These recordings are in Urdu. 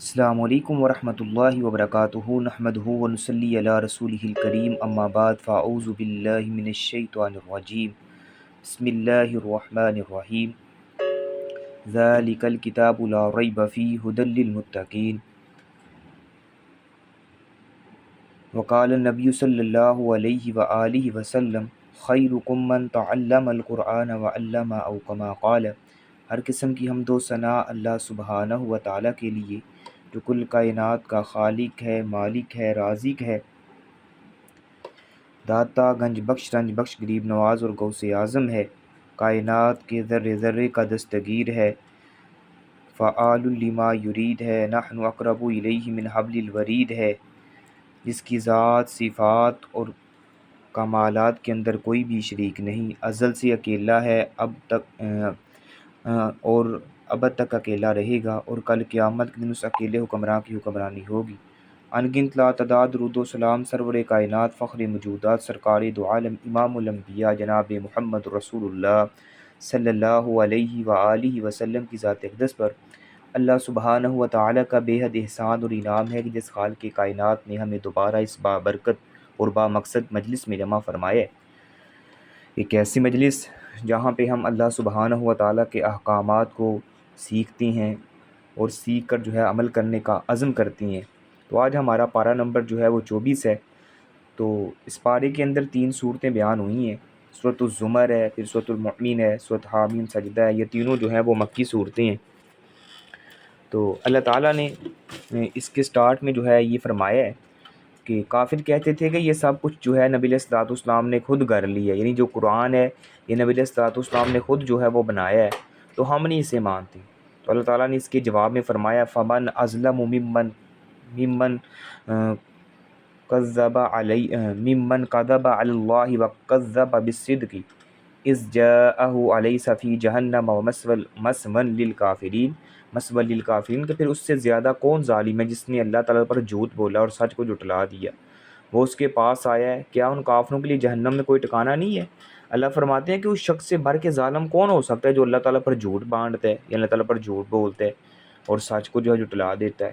السلام علیکم ورحمۃ اللہ وبرکاتہ نحمدہ ونصلی علی رسولہ الکریم اما بعد فاعوذ باللہ من الشیطان الرجیم بسم اللہ الرحمن الرحیم ذالک الکتاب لا ریب فیہ ھدی للمتقین وقال النبی صلی اللہ علیہ وآلہ وسلم خیرکم من تعلم القرآن وعلمہ او کما قال۔ ہر قسم کی حمد و ثنا اللہ سبحانہ و تعالیٰ کے لیے جو کل کائنات کا خالق ہے، مالک ہے، رازق ہے، داتا گنج بخش رنج بخش غریب نواز اور غوث اعظم ہے، کائنات کے ذرے ذرے کا دستگیر ہے، فعال لما یرید ہے، نحن اقرب الیہ من حبل الورید ہے، جس کی ذات، صفات اور کمالات کے اندر کوئی بھی شریک نہیں، ازل سے اکیلا ہے، اور ابد تک اکیلا رہے گا، اور کل قیامت کے دن اس اکیلے حکمراں کی حکمرانی ہوگی۔ ان گنت لا تعداد درود و سلام سرور کائنات، فخر موجودات، سرکار دو عالم، امام الانبیاء جناب محمد رسول اللہ صلی اللہ علیہ وآلہ وسلم کی ذات اقدس پر اللہ سبحانہ و تعالیٰ کا بے حد احسان اور انعام ہے کہ جس خالق کائنات نے ہمیں دوبارہ اس بابرکت اور بامقصد مجلس میں جمع فرمایا ہے۔ ایک ایسی مجلس جہاں پہ ہم اللہ سبحانہ و تعالیٰ کے احکامات کو سیکھتے ہیں اور سیکھ کر جو ہے عمل کرنے کا عزم کرتی ہیں۔ تو آج ہمارا پارہ نمبر جو ہے وہ 24 ہے۔ تو اس پارے کے اندر 3 صورتیں بیان ہوئی ہیں، سورۃ الزمر ہے، پھر سورۃ المؤمن ہے، سورۃ حامیم سجدہ ہے۔ یہ تینوں جو ہیں وہ مکی صورتیں ہیں۔ تو اللہ تعالیٰ نے اس کے سٹارٹ میں جو ہے یہ فرمایا ہے کہ کافر کہتے تھے کہ یہ سب کچھ جو ہے نبی علیہ الصلوۃ والسلام نے خود گھڑ لی ہے، یعنی جو قرآن ہے یہ نبی علیہ الصلوۃ والسلام نے خود جو ہے وہ بنایا ہے، تو ہم نہیں اسے مانتے۔ تو اللہ تعالیٰ نے اس کے جواب میں فرمایا فمن اظلم ممن کذب علی اللہ وکذب بالصدق اذ جاءہ الیس فی جہنم مثوی للکافرین، کہ پھر اس سے زیادہ کون ظالم ہے جس نے اللہ تعالیٰ پر جھوٹ بولا اور سچ کو جھٹلا دیا، وہ اس کے پاس آیا ہے، کیا ان کافروں کے لیے جہنم میں کوئی ٹھکانہ نہیں ہے؟ اللہ فرماتے ہیں کہ اس شخص سے بڑھ کے ظالم کون ہو سکتا ہے جو اللہ تعالیٰ پر جھوٹ باندھتا ہے یا اللہ تعالیٰ پر جھوٹ بولتا ہے اور سچ کو جو ہے جھٹلا دیتا ہے۔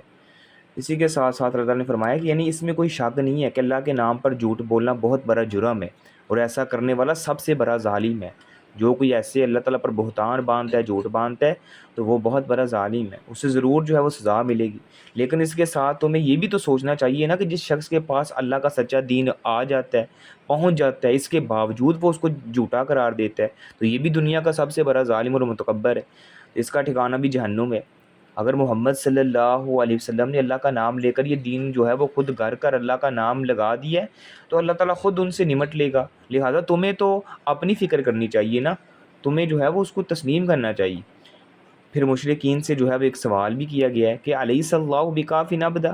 اسی کے ساتھ ساتھ اللہ تعالیٰ نے فرمایا کہ یعنی اس میں کوئی شک نہیں ہے کہ اللہ کے نام پر جھوٹ بولنا بہت بڑا جرم ہے، اور ایسا کرنے والا سب سے بڑا ظالم ہے۔ جو کوئی ایسے اللہ تعالیٰ پر بہتان باندھتا ہے، جھوٹ باندھتا ہے، تو وہ بہت بڑا ظالم ہے، اسے ضرور جو ہے وہ سزا ملے گی۔ لیکن اس کے ساتھ تمہیں یہ بھی تو سوچنا چاہیے نا کہ جس شخص کے پاس اللہ کا سچا دین آ جاتا ہے، پہنچ جاتا ہے، اس کے باوجود وہ اس کو جھوٹا قرار دیتا ہے، تو یہ بھی دنیا کا سب سے بڑا ظالم اور متکبر ہے، اس کا ٹھکانہ بھی جہنم ہے۔ اگر محمد صلی اللہ علیہ وسلم نے اللہ کا نام لے کر یہ دین جو ہے وہ خود گھر کر اللہ کا نام لگا دیا ہے، تو اللہ تعالیٰ خود ان سے نمٹ لے گا۔ لہٰذا تمہیں تو اپنی فکر کرنی چاہیے نا، تمہیں جو ہے وہ اس کو تسلیم کرنا چاہیے۔ پھر مشرکین سے جو ہے وہ ایک سوال بھی کیا گیا ہے کہ الیس اللہ بکاف عبدہ،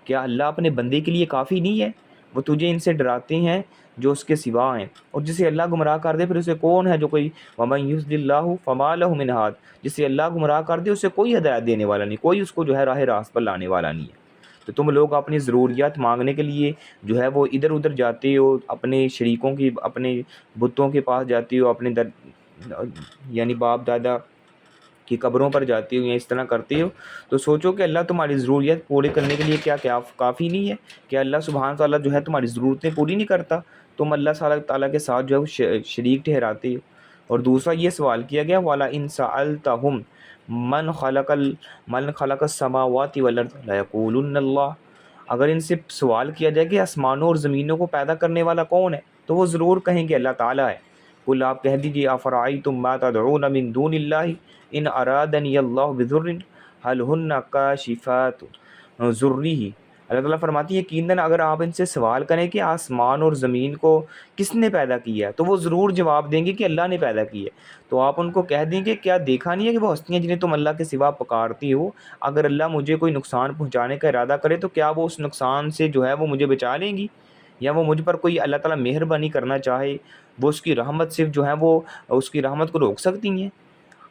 کیا اللہ اپنے بندے کے لیے کافی نہیں ہے؟ وہ تجھے ان سے ڈراتے ہیں جو اس کے سوا ہیں، اور جسے اللہ گمراہ کر دے پھر اسے کون ہے جو کوئی ومن یضلل اللہ فما لہ من ہاد، جسے اللہ گمراہ کر دے اسے کوئی ہدایت دینے والا نہیں، کوئی اس کو جو ہے راہ راست پر لانے والا نہیں ہے۔ تو تم لوگ اپنی ضروریات مانگنے کے لیے جو ہے وہ ادھر ادھر جاتے ہو، اپنے شریکوں کی، اپنے بتوں کے پاس جاتے ہو، اپنے یعنی باپ دادا کی قبروں پر جاتی ہو یا اس طرح کرتی ہو، تو سوچو کہ اللہ تمہاری ضروریات پوری کرنے کے لیے کیا کافی نہیں ہے؟ کہ اللہ سبحانہ تعالیٰ جو ہے تمہاری ضرورتیں پوری نہیں کرتا؟ تم اللہ تعالیٰ کے ساتھ جو ہے وہ شریک ٹھہراتے ہو۔ اور دوسرا یہ سوال کیا گیا وَلَئِن سَأَلْتَهُمْ من خلق السماوات والارض لَيَقُولُنَّ اللَّهُ، اگر ان سے سوال کیا جائے کہ آسمانوں اور زمینوں کو پیدا کرنے والا کون ہے، تو وہ ضرور کہیں گے اللہ تعالیٰ ہے۔ قل آپ کہہ دیجیے افرأیتم ما تدعون من دون اللہ ان ارادنی اللہ بضر هل ہن کاشفات ضرہ۔ اللہ تعالیٰ فرماتی ہے یقیناً اگر آپ ان سے سوال کریں کہ آسمان اور زمین کو کس نے پیدا کیا ہے، تو وہ ضرور جواب دیں گے کہ اللہ نے پیدا کی ہے۔ تو آپ ان کو کہہ دیں کہ کیا دیکھا نہیں ہے کہ وہ ہستیاں جنہیں تم اللہ کے سوا پکارتی ہو، اگر اللہ مجھے کوئی نقصان پہنچانے کا ارادہ کرے تو کیا وہ اس نقصان سے جو ہے وہ مجھے بچا لیں گی؟ یا وہ مجھ پر کوئی اللہ تعالیٰ مہربانی کرنا چاہے، وہ اس کی رحمت سے جو ہے وہ اس کی رحمت کو روک سکتی ہیں؟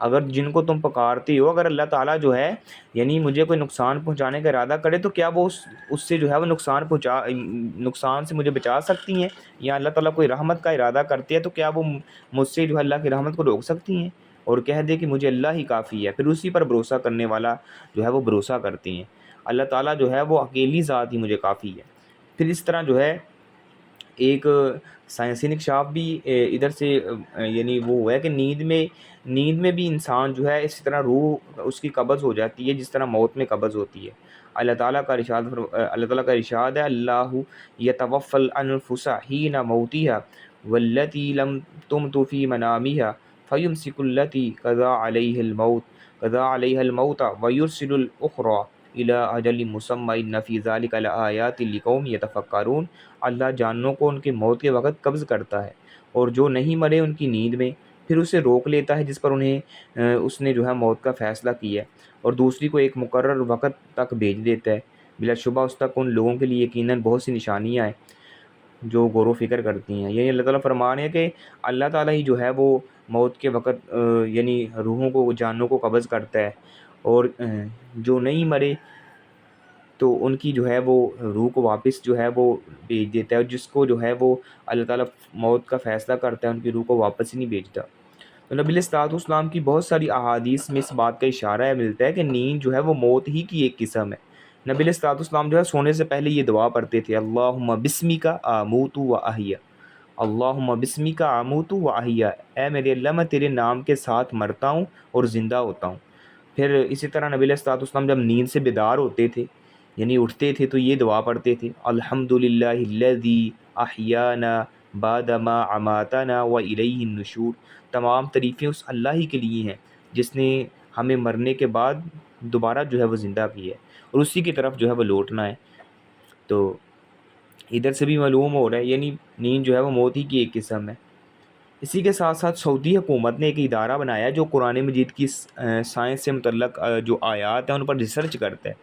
اگر جن کو تم پکارتی ہو، اگر اللہ تعالیٰ جو ہے یعنی مجھے کوئی نقصان پہنچانے کا ارادہ کرے تو کیا وہ اس سے جو ہے وہ نقصان سے مجھے بچا سکتی ہیں؟ یا اللہ تعالیٰ کوئی رحمت کا ارادہ کرتی ہے تو کیا وہ مجھ سے جو ہے اللہ کی رحمت کو روک سکتی ہیں؟ اور کہہ دے کہ مجھے اللہ ہی کافی ہے، پھر اسی پر بھروسہ کرنے والا جو ہے وہ بھروسہ کرتی ہیں۔ اللہ تعالیٰ جو ہے وہ اکیلی ذات ہی مجھے کافی ہے۔ پھر اس طرح جو ہے ایک سائنسی انکشاف بھی ادھر سے یعنی وہ ہے کہ نیند میں بھی انسان جو ہے اسی طرح روح اس کی قبض ہو جاتی ہے جس طرح موت میں قبض ہوتی ہے۔ اللہ تعالیٰ کا ارشاد ہے، اللہ یتوفی الانفس حین موتها والتی لم تمت فی منامها فیمسک التی قضا علیہ الموت ویرسل الاخری الی اجل مسمی ان فی ذلک لآیات لقوم یتفکرون۔ اللہ جانوں کو ان کے موت کے وقت قبض کرتا ہے اور جو نہیں مرے ان کی نیند میں پھر اسے روک لیتا ہے جس پر اس نے جو ہے موت کا فیصلہ کیا ہے، اور دوسری کو ایک مقرر وقت تک بھیج دیتا ہے۔ بلا شبہ اس تک ان لوگوں کے لیے یقیناً بہت سی نشانیاں ہیں جو غور و فکر کرتی ہیں۔ یعنی اللہ تعالیٰ فرمان ہے کہ اللہ تعالیٰ ہی جو ہے وہ موت کے وقت یعنی روحوں کو جانوں کو قبض کرتا ہے، اور جو نہیں مرے تو ان کی جو ہے وہ روح کو واپس جو ہے وہ بھیج دیتا ہے، اور جس کو جو ہے وہ اللہ تعالیٰ موت کا فیصلہ کرتا ہے ان کی روح کو واپس ہی نہیں بھیجتا۔ تو نبی علیہ الصلوۃ والسلام کی بہت ساری احادیث میں اس بات کا اشارہ ملتا ہے کہ نیند جو ہے وہ موت ہی کی ایک قسم ہے۔ نبی علیہ الصلوۃ والسلام جو ہے سونے سے پہلے یہ دعا پڑھتے تھے، اللہم بسمک آموت و احیا، اللہم بسمک آموت و احیا، اے میرے اللہ میں تیرے نام کے ساتھ مرتا ہوں اور زندہ ہوتا ہوں۔ پھر اسی طرح نبی علیہ الصلوۃ والسلام جب نیند سے بیدار ہوتے تھے یعنی اٹھتے تھے تو یہ دعا پڑھتے تھے، الحمدللہ الذی احیانا بعد ما اماتنا و الیہ النشور، تمام تعریفیں اس اللہ ہی کے لیے ہیں جس نے ہمیں مرنے کے بعد دوبارہ جو ہے وہ زندہ کیا ہے اور اسی کی طرف جو ہے وہ لوٹنا ہے۔ تو ادھر سے بھی معلوم ہو رہا ہے یعنی نیند جو ہے وہ موت ہی کی ایک قسم ہے۔ اسی کے ساتھ ساتھ سعودی حکومت نے ایک ادارہ بنایا جو قرآن مجید کی سائنس سے متعلق جو آیات ہیں ان پر ریسرچ کرتا ہے،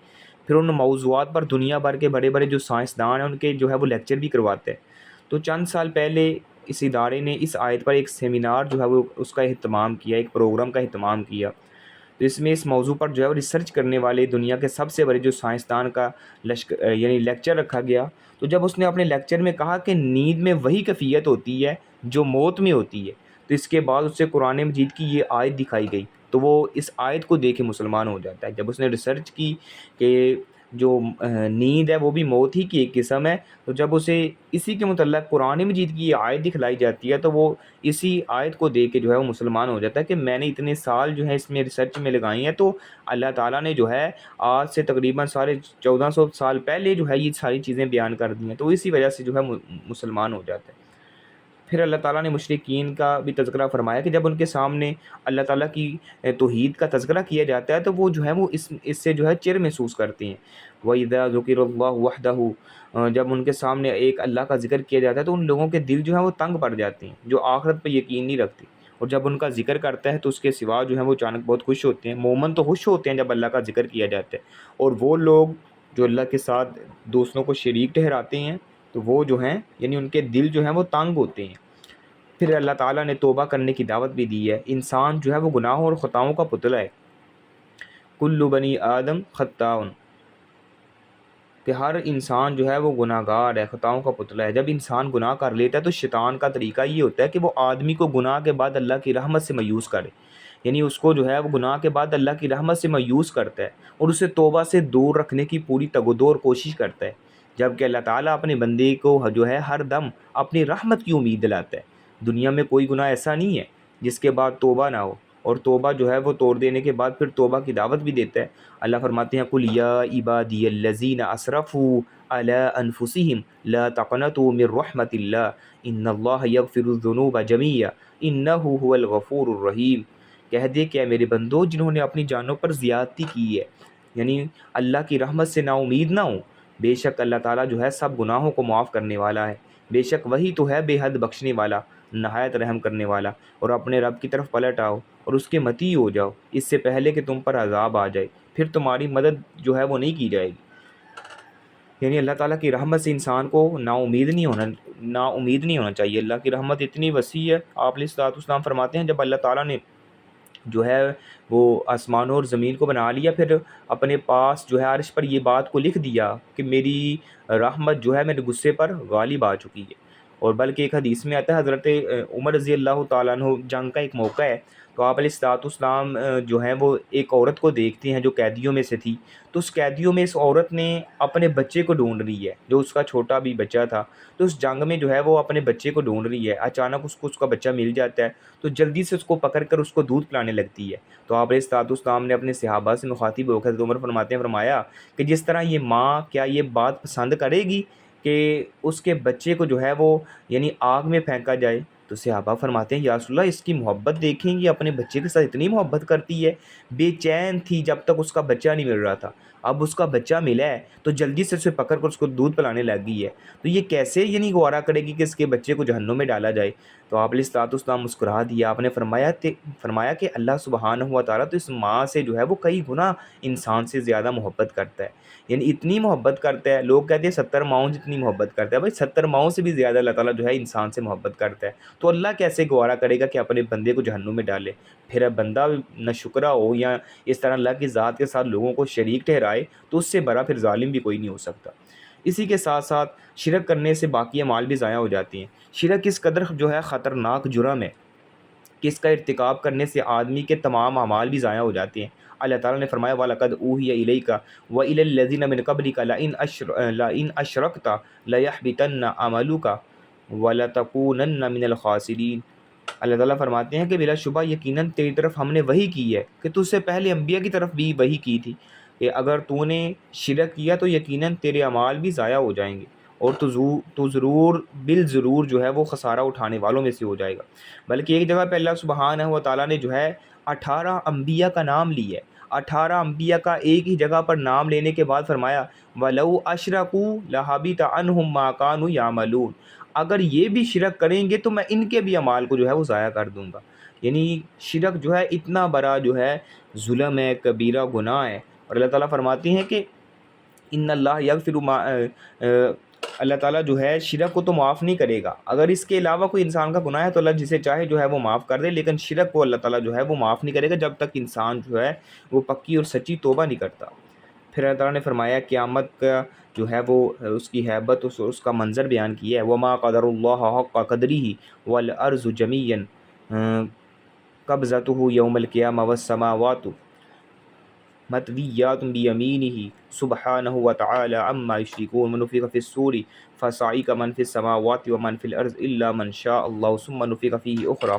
پھر ان موضوعات پر دنیا بھر کے بڑے بڑے جو سائنسدان ہیں ان کے جو ہے وہ لیکچر بھی کرواتے ہیں۔ تو چند سال پہلے اس ادارے نے اس آیت پر ایک سیمینار جو ہے وہ اس کا اہتمام کیا، ایک پروگرام کا اہتمام کیا۔ تو اس میں اس موضوع پر جو ہے وہ ریسرچ کرنے والے دنیا کے سب سے بڑے جو سائنسدان کا یعنی لیکچر رکھا گیا۔ تو جب اس نے اپنے لیکچر میں کہا کہ نیند میں وہی کیفیت ہوتی ہے جو موت میں ہوتی ہے، تو اس کے بعد اس سے قرآن مجید کی یہ آیت دکھائی گئی، تو وہ اس آیت کو دیکھ کے مسلمان ہو جاتا ہے۔ جب اس نے ریسرچ کی کہ جو نیند ہے وہ بھی موت ہی کی ایک قسم ہے، تو جب اسے اسی کے متعلق قرآن مجید کی یہ آیت دکھلائی جاتی ہے تو وہ اسی آیت کو دیکھ کے جو ہے وہ مسلمان ہو جاتا ہے کہ میں نے اتنے سال جو ہے اس میں ریسرچ میں لگائی ہیں، تو اللہ تعالیٰ نے جو ہے آج سے تقریباً 1450 سال پہلے جو ہے یہ ساری چیزیں بیان کر دی ہیں، تو اسی وجہ سے جو ہے مسلمان ہو جاتا ہے۔ پھر اللہ تعالیٰ نے مشرکین کا بھی تذکرہ فرمایا کہ جب ان کے سامنے اللہ تعالیٰ کی توحید کا تذکرہ کیا جاتا ہے تو وہ جو ہے وہ اس سے جو ہے چر محسوس کرتے ہیں۔ وَإِذَا ذُكِرَ اللَّهُ وَحْدَهُ، جب ان کے سامنے ایک اللہ کا ذکر کیا جاتا ہے تو ان لوگوں کے دل جو ہے وہ تنگ پڑ جاتے ہیں جو آخرت پہ یقین نہیں رکھتے، اور جب ان کا ذکر کرتا ہے تو اس کے سوا جو ہے وہ اچانک بہت خوش ہوتے ہیں۔ مومن تو خوش ہوتے ہیں جب اللہ کا ذکر کیا جاتا ہے، اور وہ لوگ جو اللہ کے ساتھ دوسروں کو شریک ٹھہراتے ہیں تو وہ جو ہیں یعنی ان کے دل جو ہیں وہ تنگ ہوتے ہیں۔ پھر اللہ تعالیٰ نے توبہ کرنے کی دعوت بھی دی ہے۔ انسان جو ہے وہ گناہوں اور خطاؤں کا پتلا ہے، کل بنی آدم خطاؤن، کہ ہر انسان جو ہے وہ گناہ گار ہے، خطاؤں کا پتلا ہے۔ جب انسان گناہ کر لیتا ہے تو شیطان کا طریقہ یہ ہوتا ہے کہ وہ آدمی کو گناہ کے بعد اللہ کی رحمت سے مایوس کرے، یعنی اس کو جو ہے وہ گناہ کے بعد اللہ کی رحمت سے مایوس کرتا ہے اور اسے توبہ سے دور رکھنے کی پوری تگ و دو اور کوشش کرتا ہے، جبکہ اللہ تعالیٰ اپنے بندے کو جو ہے ہر دم اپنی رحمت کی امید دلاتا ہے۔ دنیا میں کوئی گناہ ایسا نہیں ہے جس کے بعد توبہ نہ ہو، اور توبہ جو ہے وہ توڑ دینے کے بعد پھر توبہ کی دعوت بھی دیتا ہے۔ اللہ فرماتے ہیں قُلْ يَا عِبَادِيَ الَّذِينَ أَسْرَفُوا عَلَىٰ أَنفُسِهِمْ لَا تَقْنَطُوا مِن رَحْمَةِ اللَّهِ إِنَّ اللَّهَ يَغْفِرُ الذُّنُوبَ جَمِيعًا إِنَّهُ هُوَ الْغَفُورُ الرَّحِيمُ، کہہ دے کہ اے میرے بندو جنہوں نے اپنی جانوں پر زیادتی کی ہے، یعنی اللہ کی رحمت سے نا امید نہ ہوں، بے شک اللہ تعالیٰ جو ہے سب گناہوں کو معاف کرنے والا ہے، بے شک وہی تو ہے بے حد بخشنے والا، نہایت رحم کرنے والا، اور اپنے رب کی طرف پلٹ آؤ اور اس کے مطیع ہو جاؤ اس سے پہلے کہ تم پر عذاب آ جائے، پھر تمہاری مدد جو ہے وہ نہیں کی جائے گی۔ یعنی اللہ تعالیٰ کی رحمت سے انسان کو نا امید نہیں ہونا چاہیے۔ اللہ کی رحمت اتنی وسیع ہے۔ آپ علیہ الصلوۃ والسلام فرماتے ہیں جب اللہ تعالیٰ نے جو ہے وہ آسمانوں اور زمین کو بنا لیا، پھر اپنے پاس جو ہے عرش پر یہ بات کو لکھ دیا کہ میری رحمت جو ہے میرے غصے پر غالب آ چکی ہے۔ اور بلکہ ایک حدیث میں آتا ہے حضرت عمر رضی اللہ تعالیٰ عنہ جنگ کا ایک موقع ہے، تو آپ علیہ الصلوۃ والسلام جو ہیں وہ ایک عورت کو دیکھتے ہیں جو قیدیوں میں سے تھی، تو اس قیدیوں میں اس عورت نے اپنے بچے کو ڈھونڈ رہی ہے، جو اس کا چھوٹا بھی بچہ تھا، تو اس جنگ میں جو ہے وہ اپنے بچے کو ڈھونڈ رہی ہے، اچانک اس کو اس کا بچہ مل جاتا ہے، تو جلدی سے اس کو پکڑ کر اس کو دودھ پلانے لگتی ہے۔ تو آپ علیہ الصلوۃ والسلام نے اپنے صحابہ سے مخاطب ہو کر حضرت عمر فرماتے ہیں، فرمایا کہ جس طرح یہ ماں کیا یہ بات پسند کرے گی کہ اس کے بچے کو جو ہے وہ یعنی آگ میں پھینکا جائے؟ تو صحابہ فرماتے ہیں یا رسول اللہ اس کی محبت دیکھیں گی، اپنے بچے کے ساتھ اتنی محبت کرتی ہے، بے چین تھی جب تک اس کا بچہ نہیں مل رہا تھا، اب اس کا بچہ ملا ہے تو جلدی سے اسے پکڑ کر اس کو دودھ پلانے لگ گئی ہے، تو یہ کیسے یعنی گوارا کرے گی کہ اس کے بچے کو جہنم میں ڈالا جائے؟ تو آپ علیہ الصلوۃ والسلام مسکرا دیا، آپ نے فرمایا کہ اللہ سبحانہ و تعالیٰ تو اس ماں سے جو ہے وہ کئی گنا انسان سے زیادہ محبت کرتا ہے، یعنی اتنی محبت کرتا ہے، لوگ کہتے ہیں 70 ماؤں جتنی محبت کرتا ہے، بھائی 70 ماؤں سے بھی زیادہ اللہ تعالیٰ جو ہے انسان سے محبت کرتا ہے، تو اللہ کیسے گوارا کرے گا کہ اپنے بندے کو جہنم میں ڈالے؟ پھر اب بندہ نہ شکرہ ہو یا اس طرح اللہ کی ذات کے ساتھ لوگوں کو شریک ٹھہرائے تو اس سے بڑا پھر ظالم بھی کوئی نہیں ہو سکتا۔ اسی کے ساتھ ساتھ شرک کرنے سے باقی اعمال بھی ضائع ہو جاتی ہیں۔ شرک اس قدر جو ہے خطرناک جرم ہے کہ اس کا ارتکاب کرنے سے آدمی کے تمام اعمال بھی ضائع ہو جاتے ہیں۔ اللہ تعالیٰ نے فرمایا وَلَقَدْ أُوحِيَ إِلَيْكَ وَإِلَى الَّذِينَ مِن قَبْلِكَ لَئِنْ أَشْرَكْتَ لَيَحْبِطَنَّ عَمَلُكَ وَلَتَكُونَنَّ مِنَ الْخَاسِرِينَ۔ اللہ تعالیٰ فرماتے ہیں کہ بلا شبہ یقیناً تیری طرف ہم نے وحی کی ہے کہ تجھ سے پہلے انبیاء کی طرف بھی وحی کی تھی کہ اگر تو نے شرک کیا تو یقیناً تیرے اعمال بھی ضائع ہو جائیں گے اور تو ضرور بالضرور جو ہے وہ خسارہ اٹھانے والوں میں سے ہو جائے گا۔ بلکہ ایک جگہ پہ اللہ سبحانہ و تعالیٰ نے جو ہے 18 انبیاء کا نام لیا ہے، 18 انبیاء کا ایک ہی جگہ پر نام لینے کے بعد فرمایا وَلَوْ أَشْرَكُوا لَحَبِطَ عَنْهُمْ مَا كَانُوا يَعْمَلُونَ، اگر یہ بھی شرک کریں گے تو میں ان کے بھی اعمال کو جو ہے وہ ضائع کر دوں گا۔ یعنی شرک جو ہے اتنا بڑا جو ہے ظلم ہے، کبیرہ گناہ ہے، اور اللہ تعالیٰ فرماتے ہیں کہ ان اللہ یغفر ما اللہ تعالیٰ جو ہے شرک کو تو معاف نہیں کرے گا، اگر اس کے علاوہ کوئی انسان کا گناہ ہے تو اللہ جسے چاہے جو ہے وہ معاف کر دے، لیکن شرک کو اللہ تعالیٰ جو ہے وہ معاف نہیں کرے گا جب تک انسان جو ہے وہ پکی اور سچی توبہ نہیں کرتا۔ پھر اللہ تعالیٰ نے فرمایا قیامت کا جو ہے وہ اس کی ہیبت اس کا منظر بیان کیا ہے وما قدر اللہ حق قدرہ والارض جمیعا قبضتہ یوم القیامہ والسماوات مطویات بیمینہ سبحانہ وتعالی عما یشرکون ونفخ فی الصور فصعق من فی السماوات ومن فی الارض الا من شاء اللہ ثم نفخ فیہ اخری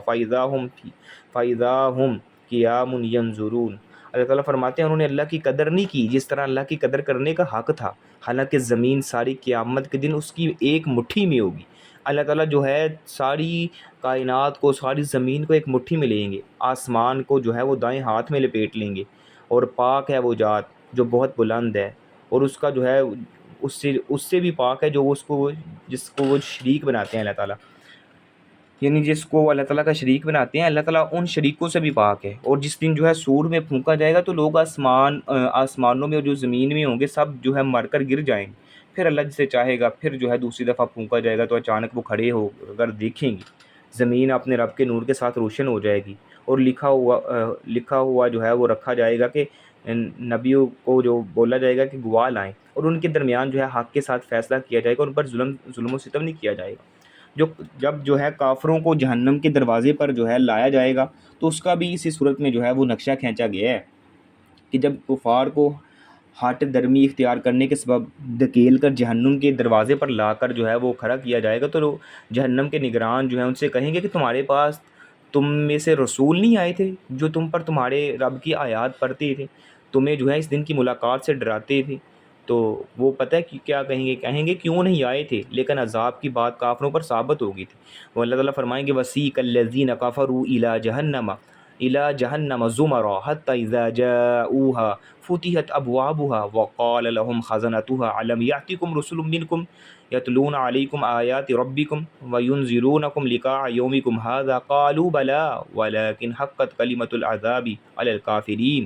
فاذا ہم قیام ینظرون۔ اللہ تعالیٰ فرماتے ہیں انہوں نے اللہ کی قدر نہیں کی جس طرح اللہ کی قدر کرنے کا حق تھا، حالانکہ زمین ساری قیامت کے دن اس کی ایک مٹھی میں ہوگی۔ اللہ تعالیٰ جو ہے ساری کائنات کو، ساری زمین کو ایک مٹھی میں لیں گے، آسمان کو جو ہے وہ دائیں ہاتھ میں لپیٹ لیں گے، اور پاک ہے وہ ذات جو بہت بلند ہے، اور اس کا جو ہے اس سے بھی پاک ہے جو جس کو وہ شریک بناتے ہیں اللہ تعالیٰ، یعنی جس کو اللہ تعالیٰ کا شریک بناتے ہیں اللہ تعالیٰ ان شریکوں سے بھی پاک ہے۔ اور جس دن جو ہے سور میں پھونکا جائے گا تو لوگ آسمانوں میں اور جو زمین میں ہوں گے سب جو ہے مر کر گر جائیں گے، پھر اللہ جسے چاہے گا پھر جو ہے دوسری دفعہ پھونکا جائے گا تو اچانک وہ کھڑے ہو کر دیکھیں گے، زمین اپنے رب کے نور کے ساتھ روشن ہو جائے گی، اور لکھا ہوا جو ہے وہ رکھا جائے گا کہ نبیوں کو جو بولا جائے گا کہ گواہ لائیں، اور ان کے درمیان جو ہے حق کے ساتھ فیصلہ کیا جائے گا، ان پر ظلم و ستم نہیں کیا جائے گا۔ جب جو ہے کافروں کو جہنم کے دروازے پر جو ہے لایا جائے گا تو اس کا بھی اسی صورت میں جو ہے وہ نقشہ کھینچا گیا ہے کہ جب کفار کو ہٹ درمی اختیار کرنے کے سبب دھکیل کر جہنم کے دروازے پر لا کر جو ہے وہ کھڑا کیا جائے گا تو جہنم کے نگران جو ہیں ان سے کہیں گے کہ تمہارے پاس تم میں سے رسول نہیں آئے تھے جو تم پر تمہارے رب کی آیات پڑھتے تھے، تمہیں جو ہے اس دن کی ملاقات سے ڈراتے تھے؟ تو وہ پتہ ہے کہ کیا کہیں گے کیوں نہیں آئے تھے، لیکن عذاب کی بات کافروں پر ثابت ہوگی تھی۔ وہ اللہ تعالیٰ فرمائیں گے وَسِیقَ الَّذِینَ كَفَرُوا إِلَىٰ جَهَنَّمَ زُمَرًا حَتَّىٰ إِذَا جَاءُوهَا فُتِحَتْ أَبْوَابُهَا وَقَالَ لَهُمْ خَزَنَتُهَا أَلَمْ يَأْتِكُمْ رُسُلٌ مِّنكُمْ يَتْلُونَ عَلَيْكُمْ آيَاتِ رَبِّكُمْ وَيُنذِرُونَكُمْ لِقَاءَ يَوْمِكُمْ هَٰذَا قَالُوا بَلَىٰ وَلَٰكِنْ حَقَّتْ كَلِمَةُ الْعَذَابِ عَلَى الْكَافِرِينَ۔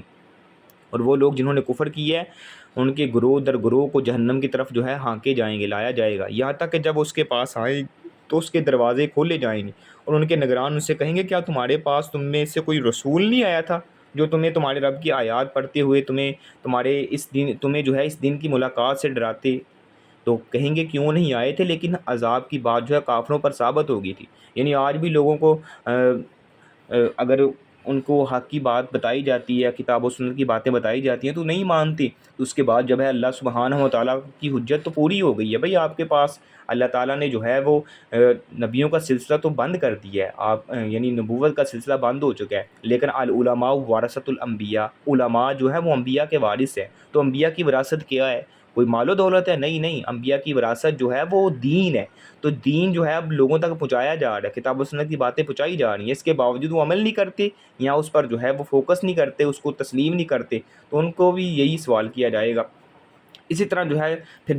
اور وہ لوگ جنہوں نے کفر کیا ہے ان کے گروہ در گروہ کو جہنم کی طرف جو ہے ہانکے جائیں گے، لایا جائے گا، یہاں تک کہ جب اس کے پاس آئیں تو اس کے دروازے کھولے جائیں گے، اور ان کے نگران ان سے کہیں گے کیا تمہارے پاس تم میں سے کوئی رسول نہیں آیا تھا جو تمہیں تمہارے رب کی آیات پڑھتے ہوئے تمہیں جو ہے اس دن کی ملاقات سے ڈراتے؟ تو کہیں گے کیوں نہیں آئے تھے، لیکن عذاب کی بات جو ہے کافروں پر ثابت ہو گئی تھی۔ یعنی آج بھی لوگوں کو اگر ان کو حق کی بات بتائی جاتی ہے، کتاب و سنت کی باتیں بتائی جاتی ہیں تو نہیں مانتے، تو اس کے بعد جب ہے اللہ سبحانہ و تعالیٰ کی حجت تو پوری ہو گئی ہے بھائی آپ کے پاس، اللہ تعالیٰ نے جو ہے وہ نبیوں کا سلسلہ تو بند کر دیا ہے، آپ یعنی نبوت کا سلسلہ بند ہو چکا ہے، لیکن العلماء ورثۃ الانبیاء، علماء جو ہے وہ انبیاء کے وارث ہیں، تو انبیاء کی وراثت کیا ہے؟ کوئی مال و دولت ہے؟ نہیں نہیں، انبیاء کی وراثت جو ہے وہ دین ہے، تو دین جو ہے اب لوگوں تک پہنچایا جا رہا ہے، کتاب و سنت کی باتیں پہنچائی جا رہی ہیں، اس کے باوجود وہ عمل نہیں کرتے یا اس پر جو ہے وہ فوکس نہیں کرتے، اس کو تسلیم نہیں کرتے، تو ان کو بھی یہی سوال کیا جائے گا۔ اسی طرح جو ہے پھر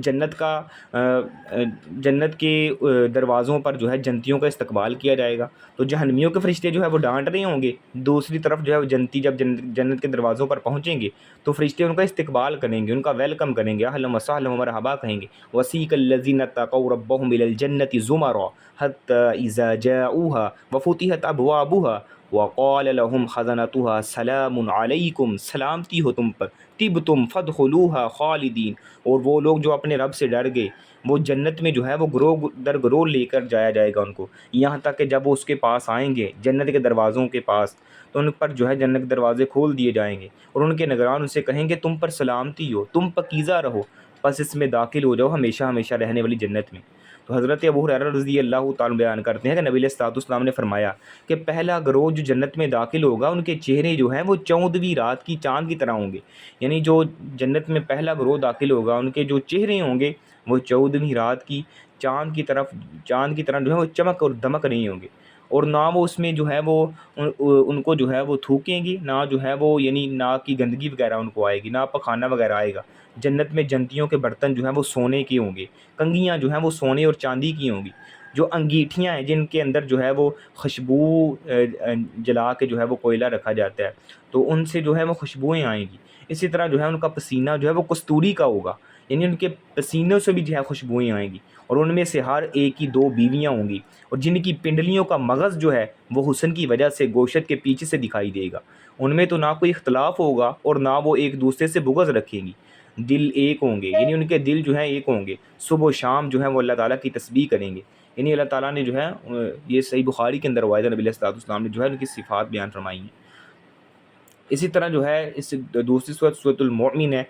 جنت کے دروازوں پر جو ہے جنتیوں کا استقبال کیا جائے گا، تو جہنمیوں کے فرشتے جو ہے وہ ڈانٹ رہے ہوں گے، دوسری طرف جو ہے وہ جنتی جب جنت کے دروازوں پر پہنچیں گے تو فرشتے ان کا استقبال کریں گے، ان کا ویلکم کریں گے، اہلا وسہلا و مرحبا کہیں گے، وسیق الذین اتقوا ربهم الی الجنۃ زمرا حتی اذا جاؤوها وفتحت ابوابها وقال لهم خزنتها سلام علیکم، سلامتی ہو تم پر، طبتم فادخلوها خالدین، اور وہ لوگ جو اپنے رب سے ڈر گئے وہ جنت میں جو ہے وہ گروہ در گروہ لے کر جایا جائے گا ان کو، یہاں تک کہ جب وہ اس کے پاس آئیں گے جنت کے دروازوں کے پاس تو ان پر جو ہے جنت کے دروازے کھول دیے جائیں گے، اور ان کے نگران ان سے کہیں گے تم پر سلامتی ہو، تم پاکیزہ رہو، بس اس میں داخل ہو جاؤ ہمیشہ ہمیشہ رہنے والی جنت میں۔ تو حضرت ابو ہریرہ رضی اللہ تعالیٰ بیان کرتے ہیں کہ نبی علیہ الصلوۃ والسلام نے فرمایا کہ پہلا گروہ جو جنت میں داخل ہوگا ان کے چہرے جو ہیں وہ 14ویں رات کی چاند کی طرح ہوں گے، یعنی جو جنت میں پہلا گروہ داخل ہوگا ان کے جو چہرے ہوں گے وہ 14ویں رات کی چاند کی طرح جو ہے وہ چمک اور دمک نہیں ہوں گے، اور نہ وہ اس میں جو ہے وہ ان کو جو ہے وہ تھوکیں گی، نہ جو ہے وہ یعنی ناک کی گندگی وغیرہ ان کو آئے گی، نہ پخانہ وغیرہ آئے گا۔ جنت میں جنتیوں کے برتن جو ہیں وہ سونے کے ہوں گے، کنگھیاں جو ہیں وہ سونے اور چاندی کی ہوں گی، جو انگیٹھیاں ہیں جن کے اندر جو ہے وہ خوشبو جلا کے جو ہے وہ کوئلہ رکھا جاتا ہے تو ان سے جو ہے وہ خوشبوئیں آئیں گی، اسی طرح جو ہے ان کا پسینہ جو ہے وہ کستوری کا ہوگا، یعنی ان کے پسینوں سے بھی جو ہے خوشبوئیں آئیں گی، اور ان میں سے ہر ایک کی 2 بیویاں ہوں گی، اور جن کی پنڈلیوں کا مغز جو ہے وہ حسن کی وجہ سے گوشت کے پیچھے سے دکھائی دے گا، ان میں تو نہ کوئی اختلاف ہوگا اور نہ وہ ایک دوسرے سے بغض رکھیں گی، دل ایک ہوں گے، یعنی ان کے دل جو ہے ایک ہوں گے، صبح و شام جو ہے وہ اللہ تعالیٰ کی تسبیح کریں گے، یعنی اللہ تعالیٰ نے جو ہے یہ صحیح بخاری کے اندر روایت نبی علیہ الصلوۃ والسلام نے جو ہے ان کی صفات بیان فرمائی ہیں۔ اسی طرح جو ہے اس دوسری صورت سورۃ المؤمن ہے،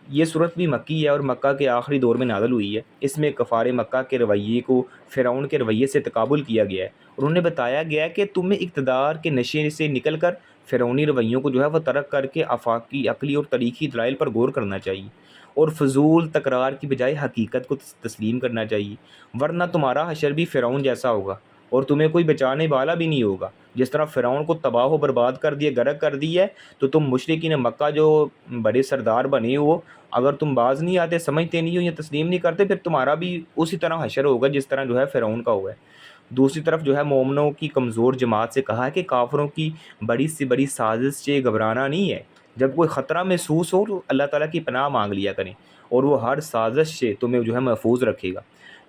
یہ صورت بھی مکی ہے اور مکہ کے آخری دور میں نازل ہوئی ہے، اس میں کفار مکہ کے رویے کو فرعون کے رویے سے تقابل کیا گیا ہے، اور انہیں بتایا گیا ہے کہ تمہیں اقتدار کے نشے سے نکل کر فرعونی رویوں کو جو ہے وہ ترک کر کے آفاقی عقلی اور تاریخی دلائل پر غور کرنا چاہیے، اور فضول تکرار کی بجائے حقیقت کو تسلیم کرنا چاہیے، ورنہ تمہارا حشر بھی فرعون جیسا ہوگا اور تمہیں کوئی بچانے والا بھی نہیں ہوگا، جس طرح فرعون کو تباہ و برباد کر دیا، غرق کر دیا ہے، تو تم مشرکین مکہ جو بڑے سردار بنے ہو، اگر تم باز نہیں آتے، سمجھتے نہیں ہو یا تسلیم نہیں کرتے، پھر تمہارا بھی اسی طرح حشر ہوگا جس طرح جو ہے فرعون کا ہوا ہے۔ دوسری طرف جو ہے مومنوں کی کمزور جماعت سے کہا ہے کہ کافروں کی بڑی سے بڑی سازش سے گھبرانا نہیں ہے، جب کوئی خطرہ محسوس ہو تو اللہ تعالیٰ کی پناہ مانگ لیا کریں، اور وہ ہر سازش سے تمہیں جو ہے محفوظ رکھے گا۔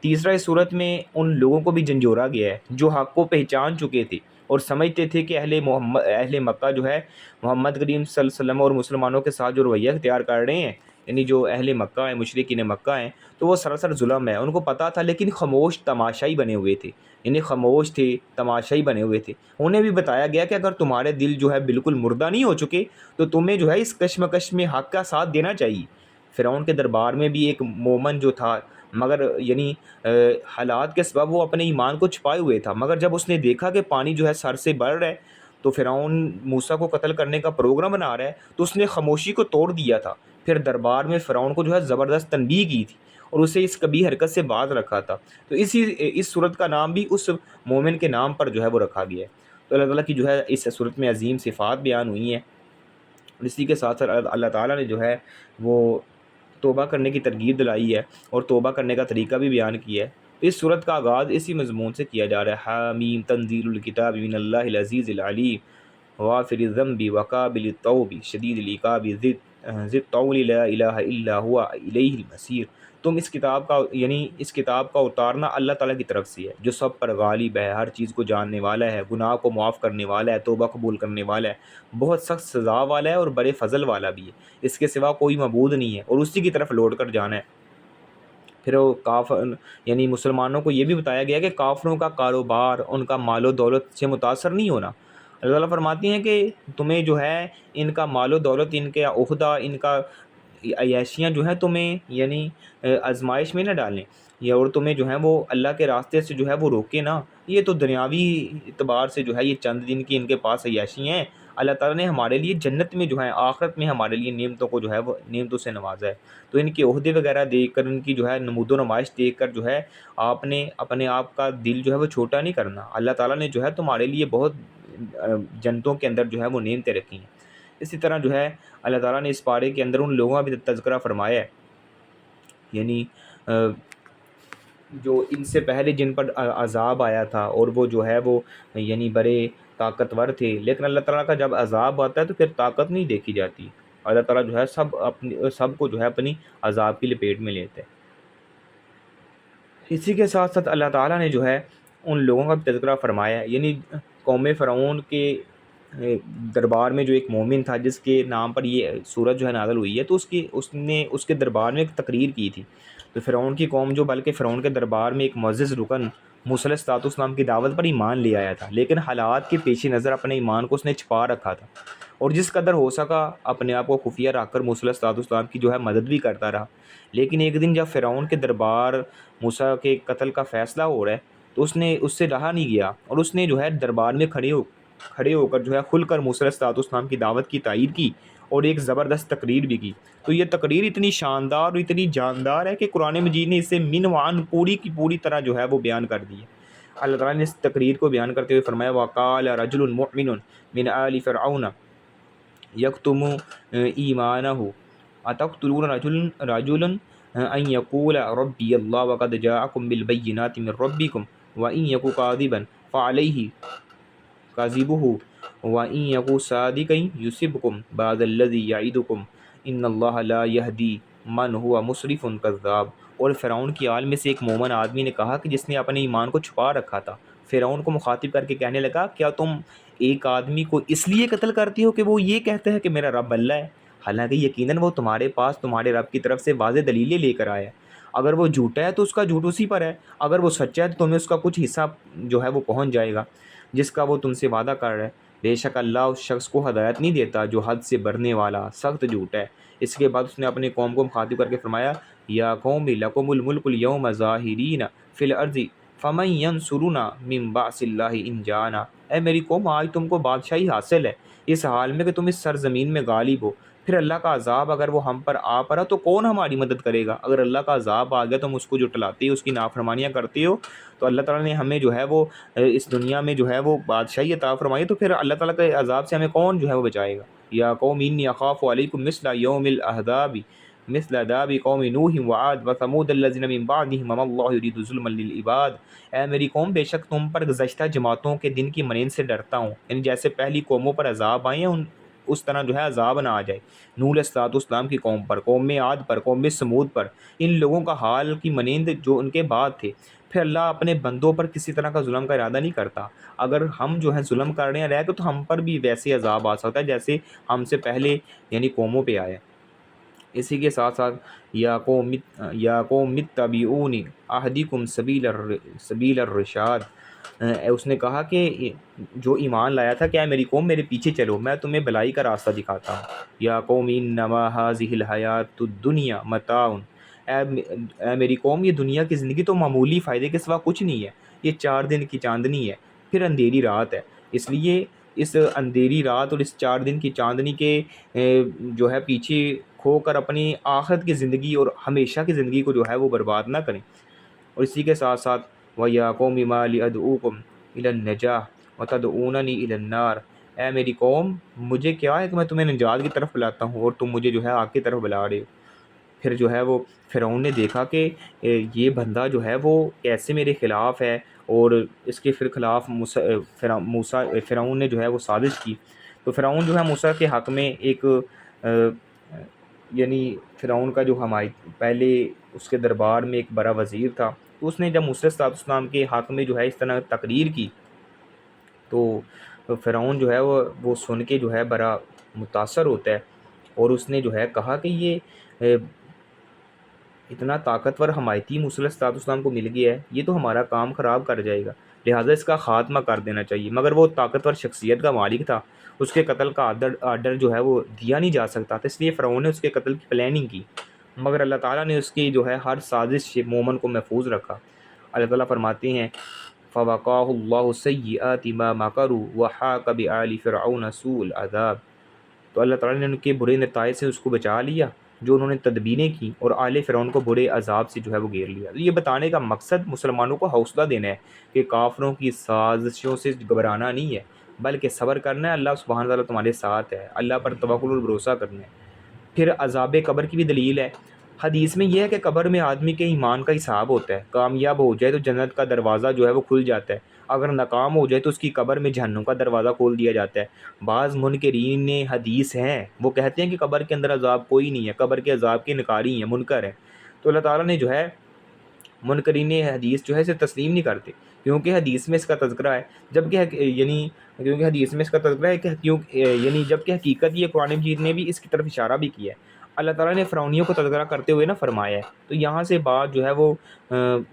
تیسرا اس صورت میں ان لوگوں کو بھی جھنجھوڑا گیا ہے جو حق کو پہچان چکے تھے اور سمجھتے تھے کہ اہل مکہ جو ہے محمد کریم صلی اللہ علیہ وسلم اور مسلمانوں کے ساتھ جو رویہ اختیار کر رہے ہیں، یعنی جو اہل مکہ ہیں، مشرکین مکہ ہیں، تو وہ سراسر ظلم ہے، ان کو پتہ تھا لیکن خاموش تماشائی بنے ہوئے تھے، یعنی خاموش تھے، تماشائی بنے ہوئے تھے۔ انہیں بھی بتایا گیا کہ اگر تمہارے دل جو ہے بالکل مردہ نہیں ہو چکے تو تمہیں جو ہے اس کشمکش میں حق کا ساتھ دینا چاہیے۔ فرعون کے دربار میں بھی ایک مومن جو تھا، مگر یعنی حالات کے سبب وہ اپنے ایمان کو چھپائے ہوئے تھا، مگر جب اس نے دیکھا کہ پانی جو ہے سر سے بڑھ رہا ہے تو فرعون موسیٰ کو قتل کرنے کا پروگرام بنا رہا ہے، تو اس نے خاموشی کو توڑ دیا تھا، پھر دربار میں فرعون کو جو ہے زبردست تنبیہ کی تھی اور اسے اس کبھی حرکت سے باز رکھا تھا، تو اس صورت کا نام بھی اس مومن کے نام پر جو ہے وہ رکھا گیا ہے۔ تو اللہ تعالیٰ کی جو ہے اس صورت میں عظیم صفات بیان ہوئی ہیں، اور اسی کے ساتھ ساتھ اللہ تعالیٰ نے جو ہے وہ توبہ کرنے کی ترغیب دلائی ہے اور توبہ کرنے کا طریقہ بھی بیان کیا ہے۔ اس صورت کا آغاز اسی مضمون سے کیا جا رہا ہے، حامیم تنزیل الکتاب من اللہ العزیز العلیم غافر الذنب وقابل التوب شدید العقاب ذی الطول لا الہ الا هو الیہ المصیر۔ تم اس کتاب کا اتارنا اللہ تعالیٰ کی طرف سے ہے جو سب پر غالب ہے، ہر چیز کو جاننے والا ہے، گناہ کو معاف کرنے والا ہے، توبہ قبول کرنے والا ہے، بہت سخت سزا والا ہے اور بڑے فضل والا بھی ہے، اس کے سوا کوئی معبود نہیں ہے اور اسی کی طرف لوٹ کر جانا ہے۔ پھر وہ یعنی مسلمانوں کو یہ بھی بتایا گیا کہ کافروں کا کاروبار ان کا مال و دولت سے متاثر نہیں ہونا، اللہ تعالیٰ فرماتی ہیں کہ تمہیں جو ہے ان کا مال و دولت، ان کے عہدہ، ان کا عیاشیاں جو ہیں تمہیں یعنی آزمائش میں نہ ڈالیں، یا اور تمہیں جو ہے وہ اللہ کے راستے سے جو ہے وہ روکے نا. یہ تو دنیاوی اعتبار سے جو ہے یہ چند دن کی ان کے پاس عیاشی ہیں. اللہ تعالیٰ نے ہمارے لیے جنت میں جو ہے آخرت میں ہمارے لیے نعمتوں کو جو ہے وہ نعمتوں سے نوازا ہے. تو ان کے عہدے وغیرہ دیکھ کر، ان کی جو ہے نمود و نمائش دیکھ کر جو ہے آپ نے اپنے آپ کا دل جو ہے وہ چھوٹا نہیں کرنا. اللہ تعالیٰ نے جو ہے تمہارے لیے بہت جنتوں کے اندر جو ہے وہ نعمتیں رکھی ہیں. اسی طرح جو ہے اللہ تعالیٰ نے اس پارے کے اندر ان لوگوں کا بھی تذکرہ فرمایا ہے، یعنی جو ان سے پہلے جن پر عذاب آیا تھا اور وہ جو ہے وہ یعنی بڑے طاقتور تھے، لیکن اللہ تعالیٰ کا جب عذاب آتا ہے تو پھر طاقت نہیں دیکھی جاتی. اللہ تعالیٰ جو ہے سب کو جو ہے اپنی عذاب کی لپیٹ میں لیتے ہیں. اسی کے ساتھ ساتھ اللہ تعالیٰ نے جو ہے ان لوگوں کا بھی تذکرہ فرمایا ہے، یعنی قوم فرعون کے دربار میں جو ایک مومن تھا جس کے نام پر یہ سورت جو ہے نازل ہوئی ہے، تو اس نے اس کے دربار میں ایک تقریر کی تھی. تو فرعون کی قوم جو بلکہ فرعون کے دربار میں ایک معزز رکن موسیٰ علیہ السلام کی دعوت پر ایمان لے آیا تھا، لیکن حالات کے پیش نظر اپنے ایمان کو اس نے چھپا رکھا تھا، اور جس قدر ہو سکا اپنے آپ کو خفیہ رکھ کر موسیٰ علیہ السلام کی جو ہے مدد بھی کرتا رہا. لیکن ایک دن جب فرعون کے دربار موسیٰ کے قتل کا فیصلہ ہو رہا ہے تو اس سے رہا نہیں گیا، اور اس نے جو ہے دربار میں کھڑے ہو کر جو ہے کھل کر موسیٰ علیہ السلام کی دعوت کی تائید کی اور ایک زبردست تقریر بھی کی. تو یہ تقریر اتنی شاندار اور اتنی جاندار ہے کہ قرآن مجید نے اسے من وعن پوری کی پوری طرح جو ہے وہ بیان کر دی ہے. اللہ تعالیٰ نے اس تقریر کو بیان کرتے ہوئے فرمایا وقال رجل مؤمن من آل فرعون یکتم ایمانہ اتقتلون رجلا ان یقول ربی اللہ وقد جاءکم بالبینات من ربکم وان یک کاذبا فعلیہ کاذبہ وان یک صادقا یصبکم بعض الذی یعدکم ان اللہ لا یہدی من هو مسرف کذاب. اور فرعون کی آل میں سے ایک مومن آدمی نے کہا کہ جس نے اپنے ایمان کو چھپا رکھا تھا، فرعون کو مخاطب کر کے کہنے لگا کیا تم ایک آدمی کو اس لیے قتل کرتی ہو کہ وہ یہ کہتا ہے کہ میرا رب اللہ ہے، حالانکہ یقیناً وہ تمہارے پاس تمہارے رب کی طرف سے واضح دلیلیں لے کر آیا ہے. اگر وہ جھوٹا ہے تو اس کا جھوٹ اسی پر ہے، اگر وہ سچا ہے تو تمہیں اس کا کچھ حصہ جو ہے وہ پہنچ جائے گا جس کا وہ تم سے وعدہ کر رہا ہے. بے شک اللہ اس شخص کو ہدایت نہیں دیتا جو حد سے بڑھنے والا سخت جھوٹ ہے. اس کے بعد اس نے اپنے قوم کو مخاطب کر کے فرمایا یا قوم لکم الملک اليوم ظاہرین فی الارض فمن ینصرنا من بعث اللہ ان جانا. اے میری قوم آج تم کو بادشاہی حاصل ہے اس حال میں کہ تم اس سرزمین میں غالب ہو، پھر اللہ کا عذاب اگر وہ ہم پر آ پڑا تو کون ہماری مدد کرے گا؟ اگر اللہ کا عذاب آ گیا تو ہم اس کو جھٹلاتے ہو، اس کی نافرمانیاں کرتے ہو، تو اللہ تعالیٰ نے ہمیں جو ہے وہ اس دنیا میں جو ہے وہ بادشاہی عطا فرمائی، تو پھر اللہ تعالیٰ کے عذاب سے ہمیں کون جو ہے وہ بچائے گا؟ یا قوم انی اخاف علیکم مثل یوم الاحزاب مثل داب قوم نوح وعاد وثمود الذین من بعدہم وما اللہ یرید ظلما للعباد. اے میری قوم بے شک تم پر گزشتہ جماعتوں کے دن کی منین سے ڈرتا ہوں، یعنی جیسے پہلی قوموں پر عذاب آئے ہیں اس طرح جو ہے عذاب نہ آ جائے. نوح علیہ السلام کی قوم پر، قوم عاد پر، قوم سمود پر، ان لوگوں کا حال کی مانند جو ان کے بعد تھے. پھر اللہ اپنے بندوں پر کسی طرح کا ظلم کا ارادہ نہیں کرتا. اگر ہم جو ہے ظلم کر رہے ہیں رہ کے تو ہم پر بھی ویسے عذاب آ سکتا ہے جیسے ہم سے پہلے یعنی قوموں پہ آیا. اسی کے ساتھ ساتھ یا قوم اتبعون اہدکم سبیل الرشاد. اس نے کہا کہ جو ایمان لایا تھا کہ اے میری قوم میرے پیچھے چلو، میں تمہیں بھلائی کا راستہ دکھاتا ہوں. یا قوم انما هذه الحیات الدنیا متاع. اے میری قوم یہ دنیا کی زندگی تو معمولی فائدے کے سوا کچھ نہیں ہے، یہ 4 دن کی چاندنی ہے پھر اندھیری رات ہے. اس لیے اس اندھیری رات اور اس 4 دن کی چاندنی کے جو ہے پیچھے کھو کر اپنی آخرت کی زندگی اور ہمیشہ کی زندگی کو جو ہے وہ برباد نہ کریں. اور اسی کے ساتھ ساتھ وَيَا قَوْمِ مَا لِي أَدْعُوكُمْ إِلَى النَّجَاةِ وَتَدْعُونَنِي إِلَى النَّارِ. اے میری قوم مجھے کیا ہے کہ میں تمہیں نجات کی طرف بلاتا ہوں اور تم مجھے جو ہے آگ کی طرف بلا رہے ہو. پھر جو ہے وہ فرعون نے دیکھا کہ یہ بندہ جو ہے وہ کیسے میرے خلاف ہے، اور اس کے پھر خلاف فرعون نے جو ہے وہ سازش کی. تو فرعون جو ہے موسیٰ کے حق میں ایک یعنی فرعون کا جو پہلے اس کے دربار میں ایک بڑا وزیر تھا، تو اس نے جب موسیٰ علیہ السلام کے حق میں جو ہے اس طرح تقریر کی تو فرعون جو ہے وہ سن کے جو ہے بڑا متاثر ہوتا ہے، اور اس نے جو ہے کہا کہ اتنا طاقتور حمایتی موسی علیہ السلام کو مل گیا ہے، یہ تو ہمارا کام خراب کر جائے گا، لہٰذا اس کا خاتمہ کر دینا چاہیے۔ مگر وہ طاقتور شخصیت کا مالک تھا، اس کے قتل کا آرڈر جو ہے وہ دیا نہیں جا سکتا تھا، اس لیے فرعون نے اس کے قتل کی پلاننگ کی، مگر اللہ تعالیٰ نے اس کی جو ہے ہر سازش سے مومن کو محفوظ رکھا۔ اللہ تعالیٰ فرماتے ہیں فَوَقَاهُ اللَّهُ سَيِّئَاتِ مَا مَكَرُوا وَحَاقَ بِآلِ فِرْعَوْنَ سُوءُ الْعَذَابِ۔ تو اللہ تعالیٰ نے ان کے برے نتائج سے اس کو بچا لیا جو انہوں نے تدبیریں کی، اور آل فرعون کو برے عذاب سے جو ہے وہ گھیر لیا۔ یہ بتانے کا مقصد مسلمانوں کو حوصلہ دینا ہے کہ کافروں کی سازشوں سے گھبرانا نہیں ہے، بلکہ صبر کرنا ہے، اللہ سبحانہ تعالیٰ تمہارے ساتھ ہے، اللہ پر توکل اور بھروسہ کرنا ہے۔ پھر عذاب قبر کی بھی دلیل ہے، حدیث میں یہ ہے کہ قبر میں آدمی کے ایمان کا حساب ہوتا ہے، کامیاب ہو جائے تو جنت کا دروازہ جو ہے وہ کھل جاتا ہے، اگر ناکام ہو جائے تو اس کی قبر میں جہنم کا دروازہ کھول دیا جاتا ہے۔ بعض منکرین حدیث ہیں وہ کہتے ہیں کہ قبر کے اندر عذاب کوئی نہیں ہے، قبر کے عذاب کے انکاری ہیں، منکر ہیں، تو اللہ تعالیٰ نے جو ہے منکرین حدیث جو ہے اسے تسلیم نہیں کرتے، کیونکہ حدیث میں اس کا تذکرہ ہے، کیونکہ حدیث میں اس کا تذکرہ ہے کہ جبکہ حقیقت یہ قرآن مجید نے بھی اس کی طرف اشارہ بھی کیا ہے۔ اللہ تعالیٰ نے فرعونیوں کو تذکرہ کرتے ہوئے فرمایا ہے، تو یہاں سے بات جو ہے وہ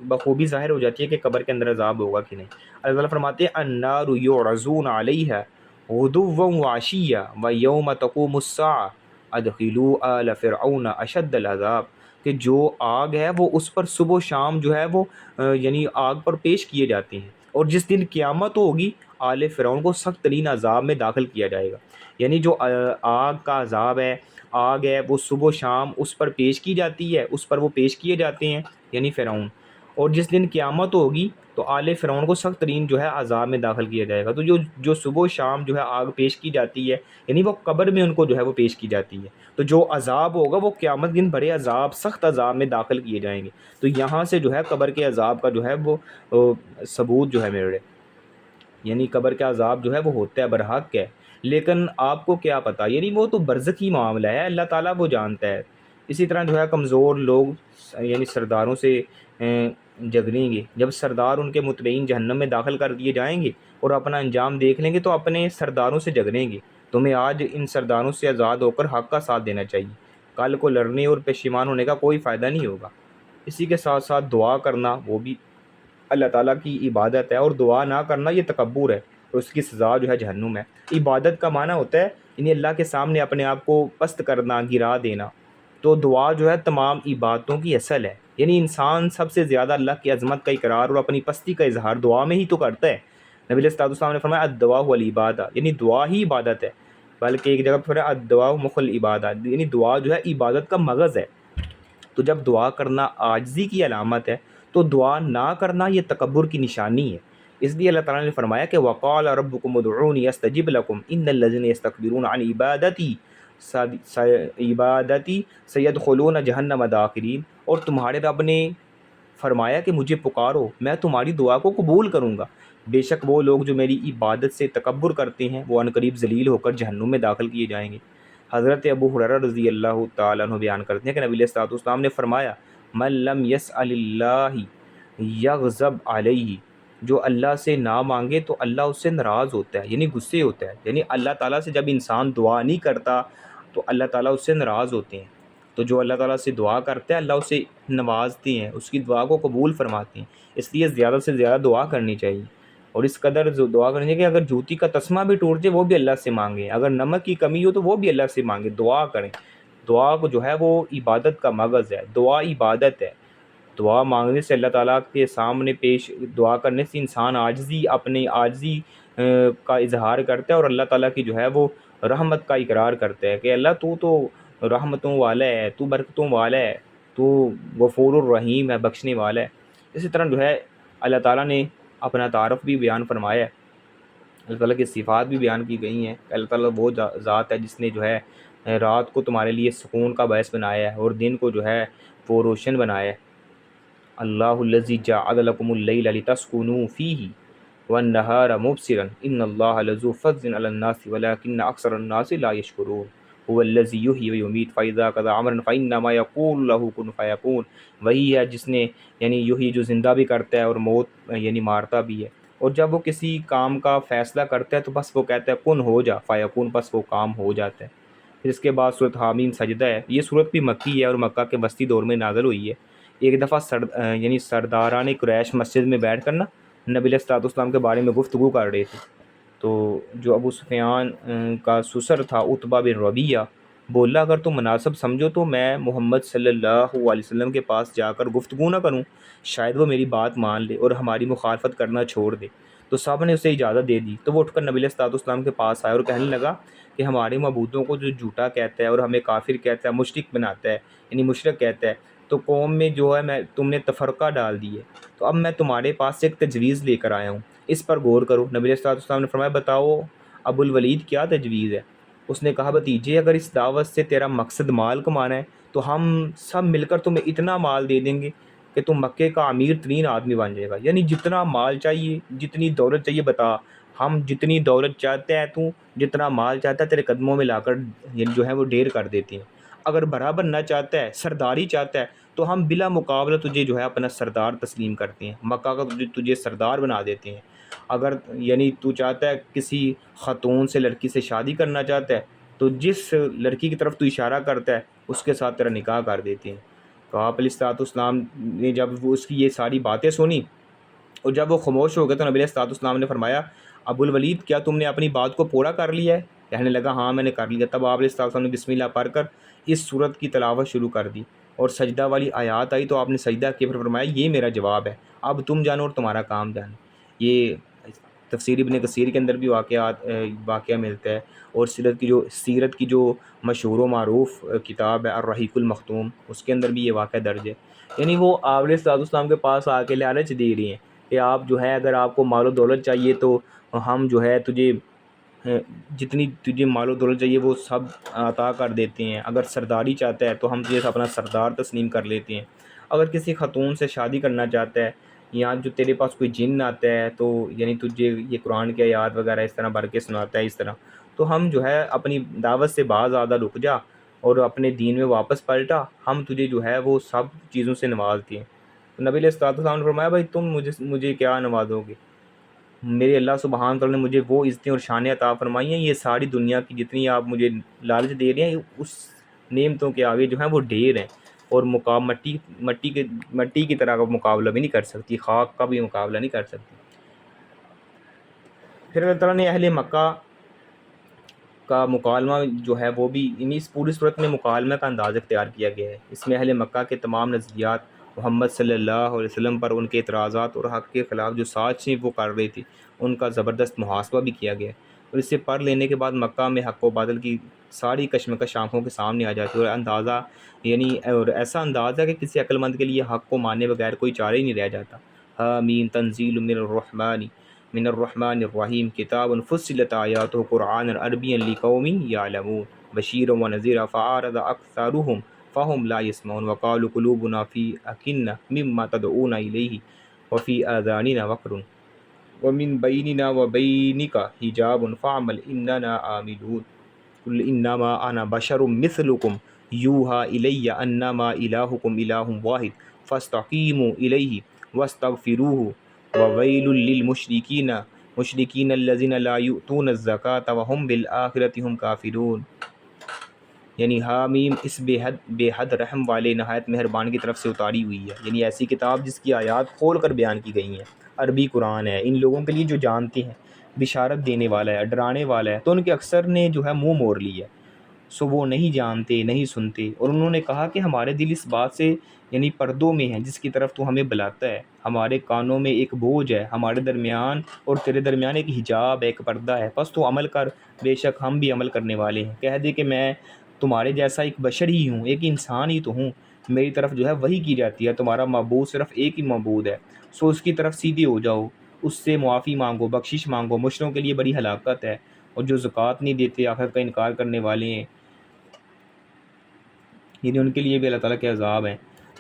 بخوبی ظاہر ہو جاتی ہے کہ قبر کے اندر عذاب ہوگا کہ نہیں۔ اللہ تعالیٰ فرماتے ہیں النار یعرضون علیہا غدوا وعشیا ویوم تقوم الساعۃ ادخلوا آل فرعون اشد العذاب، کہ جو آگ ہے وہ اس پر صبح و شام جو ہے وہ آگ پر پیش کیے جاتے ہیں، اور جس دن قیامت ہوگی آل فرعون کو سخت ترین عذاب میں داخل کیا جائے گا۔ یعنی جو آگ کا عذاب ہے، آگ ہے، وہ صبح و شام اس پر پیش کی جاتی ہے، اس پر وہ پیش کیے جاتے ہیں یعنی فرعون، اور جس دن قیامت ہوگی تو آل فرعون کو سخت ترین جو ہے عذاب میں داخل کیا جائے گا۔ تو جو صبح و شام جو ہے آگ پیش کی جاتی ہے، یعنی وہ قبر میں ان کو جو ہے وہ پیش کی جاتی ہے، تو جو عذاب ہوگا وہ قیامت دن بڑے عذاب، سخت عذاب میں داخل کیے جائیں گے۔ تو یہاں سے جو ہے قبر کے عذاب کا جو ہے وہ ثبوت جو ہے میرے، یعنی قبر کا عذاب جو ہے وہ ہوتا ہے، برحق ہے، لیکن آپ کو کیا پتہ، یعنی وہ تو برزخی معاملہ ہے، اللہ تعالیٰ وہ جانتا ہے۔ اسی طرح جو ہے کمزور لوگ سرداروں سے جھگڑیں گے، جب سردار ان کے متبعین جہنم میں داخل کر دیے جائیں گے اور اپنا انجام دیکھ لیں گے تو اپنے سرداروں سے جھگڑیں گے۔ تمہیں آج ان سرداروں سے آزاد ہو کر حق کا ساتھ دینا چاہیے، کل کو لڑنے اور پشیمان ہونے کا کوئی فائدہ نہیں ہوگا۔ اسی کے ساتھ ساتھ دعا کرنا وہ بھی اللہ تعالیٰ کی عبادت ہے، اور دعا نہ کرنا یہ تکبر ہے، اور اس کی سزا جو ہے جہنم ہے۔ عبادت کا معنی ہوتا ہے یعنی اللہ کے سامنے اپنے آپ کو پست کرنا، گرا دینا، تو دعا جو ہے تمام عبادتوں کی اصل ہے، یعنی انسان سب سے زیادہ اللہ کی عظمت کا اقرار اور اپنی پستی کا اظہار دعا میں ہی تو کرتا ہے۔ نبی علیہ السلام نے فرمایا الدعاء والعبادہ، یعنی دعا ہی عبادت ہے، بلکہ ایک جگہ پر فرمایا الدعاء مخ العبادہ، یعنی دعا جو ہے عبادت کا مغز ہے۔ تو جب دعا کرنا عاجزی کی علامت ہے تو دعا نہ کرنا یہ تکبر کی نشانی ہے۔ اس لیے اللہ تعالیٰ نے فرمایا کہ وقال ربکم ادعونی استجب لکم ان الذین یستکبرون عن عبادتی سیدخلون جہنم داخرین، اور تمہارے رب نے فرمایا کہ مجھے پکارو میں تمہاری دعا کو قبول کروں گا، بے شک وہ لوگ جو میری عبادت سے تکبر کرتے ہیں وہ عنقریب ذلیل ہو کر جہنم میں داخل کیے جائیں گے۔ حضرت ابو ہریرہ رضی اللہ تعالیٰ عنہ بیان کرتے ہیں کہ نبی علیہ السلام نے فرمایا من لم یسأل اللہ یغضب علیہ، جو اللہ سے نہ مانگے تو اللہ اس سے ناراض ہوتا ہے، یعنی غصے ہوتا ہے، یعنی اللہ تعالیٰ سے جب انسان دعا نہیں کرتا تو اللہ تعالیٰ اس سے ناراض ہوتے ہیں۔ تو جو اللہ تعالیٰ سے دعا کرتا ہے اللہ اسے نوازتے ہیں، اس کی دعا کو قبول فرماتے ہیں، اس لیے زیادہ سے زیادہ دعا کرنی چاہیے، اور اس قدر دعا کرنی چاہیے کہ اگر جوتی کا تسمہ بھی ٹوٹ جائے وہ بھی اللہ سے مانگیں، اگر نمک کی کمی ہو تو وہ بھی اللہ سے مانگیں، دعا کریں۔ دعا کو جو ہے وہ عبادت کا مغز ہے، دعا عبادت ہے۔ دعا مانگنے سے اللہ تعالیٰ کے سامنے دعا کرنے سے انسان اپنی عاجزی کا اظہار کرتا ہے، اور اللہ تعالیٰ کی جو ہے وہ رحمت کا اقرار کرتا ہے کہ اللہ تو رحمتوں والا ہے، تو برکتوں والا ہے، تو غفور الرحیم ہے، بخشنے والا ہے۔ اسی طرح جو ہے اللہ تعالیٰ نے اپنا تعارف بھی بیان فرمایا ہے، اللہ تعالیٰ کی صفات بھی بیان کی گئی ہیں۔ اللہ تعالیٰ وہ ذات ہے جس نے جو ہے رات کو تمہارے لیے سکون کا باعث بنایا ہے اور دن کو جو ہے وہ روشن بنایا ہے۔ اللہ الذی جعل لکم اللیل لتسکنوا فیہ والنہار مبصرا ان اللہ لذو فضل علی الناس ولکن اکثر الناس لا یشکرون هو الذی یحیی ویمیت فاذا قضی امرا فانما یقول له کن فیکون، وہی ہے جس نے یعنی یحیی جو زندہ بھی کرتا ہے اور موت یعنی مارتا بھی ہے، اور جب وہ کسی کام کا فیصلہ کرتا ہے تو بس وہ کہتا ہے کن ہو جا، فیکون، بس وہ کام ہو جاتا ہے۔ پھر اس کے بعد صورت حامیم سجدہ ہے. یہ صورت بھی مکی ہے اور مکہ کے وسطی دور میں نازل ہوئی ہے. ایک دفعہ یعنی سرداران قریش مسجد میں بیٹھ کر نا نبی علیہ الصلوۃ والسلام کے بارے میں گفتگو کر رہے تھے. تو جو ابو سفیان کا سسر تھا عتبہ بن ربیعہ بولا اگر تم مناسب سمجھو تو میں محمد صلی اللہ علیہ وسلم کے پاس جا کر گفتگو نہ کروں، شاید وہ میری بات مان لے اور ہماری مخالفت کرنا چھوڑ دے. تو صاحب نے اسے اجازت دے دی. تو وہ اٹھ کر نبی علیہ الصلوۃ والسلام کے پاس آیا اور کہنے لگا کہ ہمارے معبودوں کو جو جھوٹا کہتا ہے اور ہمیں کافر کہتا ہے، مشرک بناتا ہے، یعنی مشرک کہتا ہے، تو قوم میں جو ہے میں تم نے تفرقہ ڈال دی ہے. تو اب میں تمہارے پاس سے ایک تجویز لے کر آیا ہوں، اس پر غور کرو. نبی علیہ الصلوۃ والسلام نے فرمایا بتاؤ ابو الولید کیا تجویز ہے؟ اس نے کہا بھتیجے اگر اس دعوت سے تیرا مقصد مال کمانا ہے تو ہم سب مل کر تمہیں اتنا مال دے دیں گے کہ تم مکے کا امیر ترین آدمی بن جائے گا. یعنی جتنا مال چاہیے، جتنی دولت چاہیے بتا، ہم جتنی دولت چاہتے ہیں تو جتنا مال چاہتا ہے تیرے قدموں میں لا کر یعنی جو ہے وہ ڈھیر کر دیتے ہیں. اگر برابر نہ چاہتا ہے، سرداری چاہتا ہے، تو ہم بلا مقابلہ تجھے جو ہے اپنا سردار تسلیم کرتے ہیں، مکہ کا تجھے سردار بنا دیتے ہیں. اگر یعنی تو چاہتا ہے کسی خاتون سے لڑکی سے شادی کرنا چاہتا ہے تو جس لڑکی کی طرف تو اشارہ کرتا ہے اس کے ساتھ تیرا نکاح کر دیتے ہیں. تو آپ علیہ الصلوۃ والسلام نے جب وہ اس کی یہ ساری باتیں سنی اور جب وہ خاموش ہو گئے تو نبی علیہ الصلوۃ والسلام نے فرمایا ابو الولید کیا تم نے اپنی بات کو پورا کر لیا ہے؟ کہنے لگا ہاں میں نے کر لیا. تب آپ علیہ الصلوۃ والسلام نے بسم اللہ پڑھ کر اس صورت کی تلاوت شروع کر دی اور سجدہ والی آیات آئی تو آپ نے سجدہ کیا. پھر فرمایا یہ میرا جواب ہے، اب تم جانو اور تمہارا کام جانو. یہ تفسیر ابن کثیر کے اندر بھی واقعہ ملتا ہے، اور سیرت کی جو مشہور و معروف کتاب ہے الرحیق المختوم اس کے اندر بھی یہ واقعہ درج ہے. یعنی وہ آپ علیہ الصلوۃ والسلام کے پاس آ کے لالچ دے رہی ہیں کہ آپ جو ہے اگر آپ کو مال و دولت چاہیے تو ہم جو ہے تجھے جتنی تجھے مال و دولت چاہیے وہ سب عطا کر دیتے ہیں. اگر سرداری چاہتا ہے تو ہم تجھے اپنا سردار تسلیم کر لیتے ہیں. اگر کسی خاتون سے شادی کرنا چاہتا ہے یا جو تیرے پاس کوئی جن آتا ہے تو یعنی تجھے یہ قرآن کے آیات وغیرہ اس طرح بھر کے سناتا ہے اس طرح، تو ہم جو ہے اپنی دعوت سے بعض زیادہ رک جا اور اپنے دین میں واپس پلٹا، ہم تجھے جو ہے وہ سب چیزوں سے نوازتے ہیں. تو نبی علیہ الصلوۃ والسلام نے فرمایا بھائی تم مجھے کیا نوازو گے؟ میرے اللہ سبحانہ تعالیٰ نے مجھے وہ عزتیں اور شانیں عطا فرمائی ہیں، یہ ساری دنیا کی جتنی آپ مجھے لالچ دے رہے ہیں اس نعمتوں کے آگے جو ہیں وہ ڈھیر ہیں، اور مٹی کی طرح کا مقابلہ بھی نہیں کر سکتی، خاک کا بھی مقابلہ نہیں کر سکتی. پھر اللہ تعالیٰ نے اہل مکہ کا مکالمہ جو ہے وہ بھی اس پوری صورت میں مکالمہ کا انداز اختیار کیا گیا ہے. اس میں اہل مکہ کے تمام نظریات، محمد صلی اللہ علیہ وسلم پر ان کے اعتراضات اور حق کے خلاف جو سازشیں وہ کر رہے تھے ان کا زبردست محاسبہ بھی کیا گیا ہے. اور اسے پڑھ لینے کے بعد مکہ میں حق و باطل کی ساری کشمکش آنکھوں کے سامنے آ جاتی ہے، اور اندازہ یعنی اور ایسا انداز ہے کہ کسی عقل مند کے لیے حق کو ماننے بغیر کوئی چارہ ہی نہیں رہ جاتا. حامیم تنزیل من الرحمن الرحیم کتاب فصلت آیاتہ قرآن عربی لقوم یعلمون بشیر و نذیر فاعرض اکثرهم فهم لا يسمعون وقالوا قلوبنا في أكنة مما تدعون إليه وفي آذاننا وقر ومن بيننا وبينك حجاب فاعمل إننا عاملون قل إنما أنا بشر مثلكم يوحى إلي أنما إلهكم إله واحد فاستقيموا إليه واستغفروه وويل للمشركين الذين لا يؤتون الزكاة وهم بالآخرة هم كافرون. یعنی حامیم اس بے حد رحم والے نہایت مہربان کی طرف سے اتاری ہوئی ہے. یعنی ایسی کتاب جس کی آیات کھول کر بیان کی گئی ہیں، عربی قرآن ہے. ان لوگوں کے لیے جو جانتے ہیں بشارت دینے والا ہے، ڈرانے والا ہے، تو ان کے اکثر نے جو ہے منہ موڑ لی ہے، سو وہ نہیں جانتے نہیں سنتے. اور انہوں نے کہا کہ ہمارے دل اس بات سے یعنی پردوں میں ہیں جس کی طرف تو ہمیں بلاتا ہے، ہمارے کانوں میں ایک بوجھ ہے، ہمارے درمیان اور تیرے درمیان ایک حجاب ہے، ایک پردہ ہے، بس تو عمل کر، بے شک ہم بھی عمل کرنے والے ہیں. کہہ دے کہ میں تمہارے جیسا ایک بشر ہی ہوں، ایک انسان ہی تو ہوں، میری طرف جو ہے وہی کی جاتی ہے، تمہارا معبود صرف ایک ہی معبود ہے، سو اس کی طرف سیدھے ہو جاؤ، اس سے معافی مانگو، بخشش مانگو. مشرکوں کے لیے بڑی ہلاکت ہے، اور جو زکوٰۃ نہیں دیتے، آخرت کا انکار کرنے والے ہیں، یعنی ان کے لیے بھی اللہ تعالیٰ کے عذاب ہیں.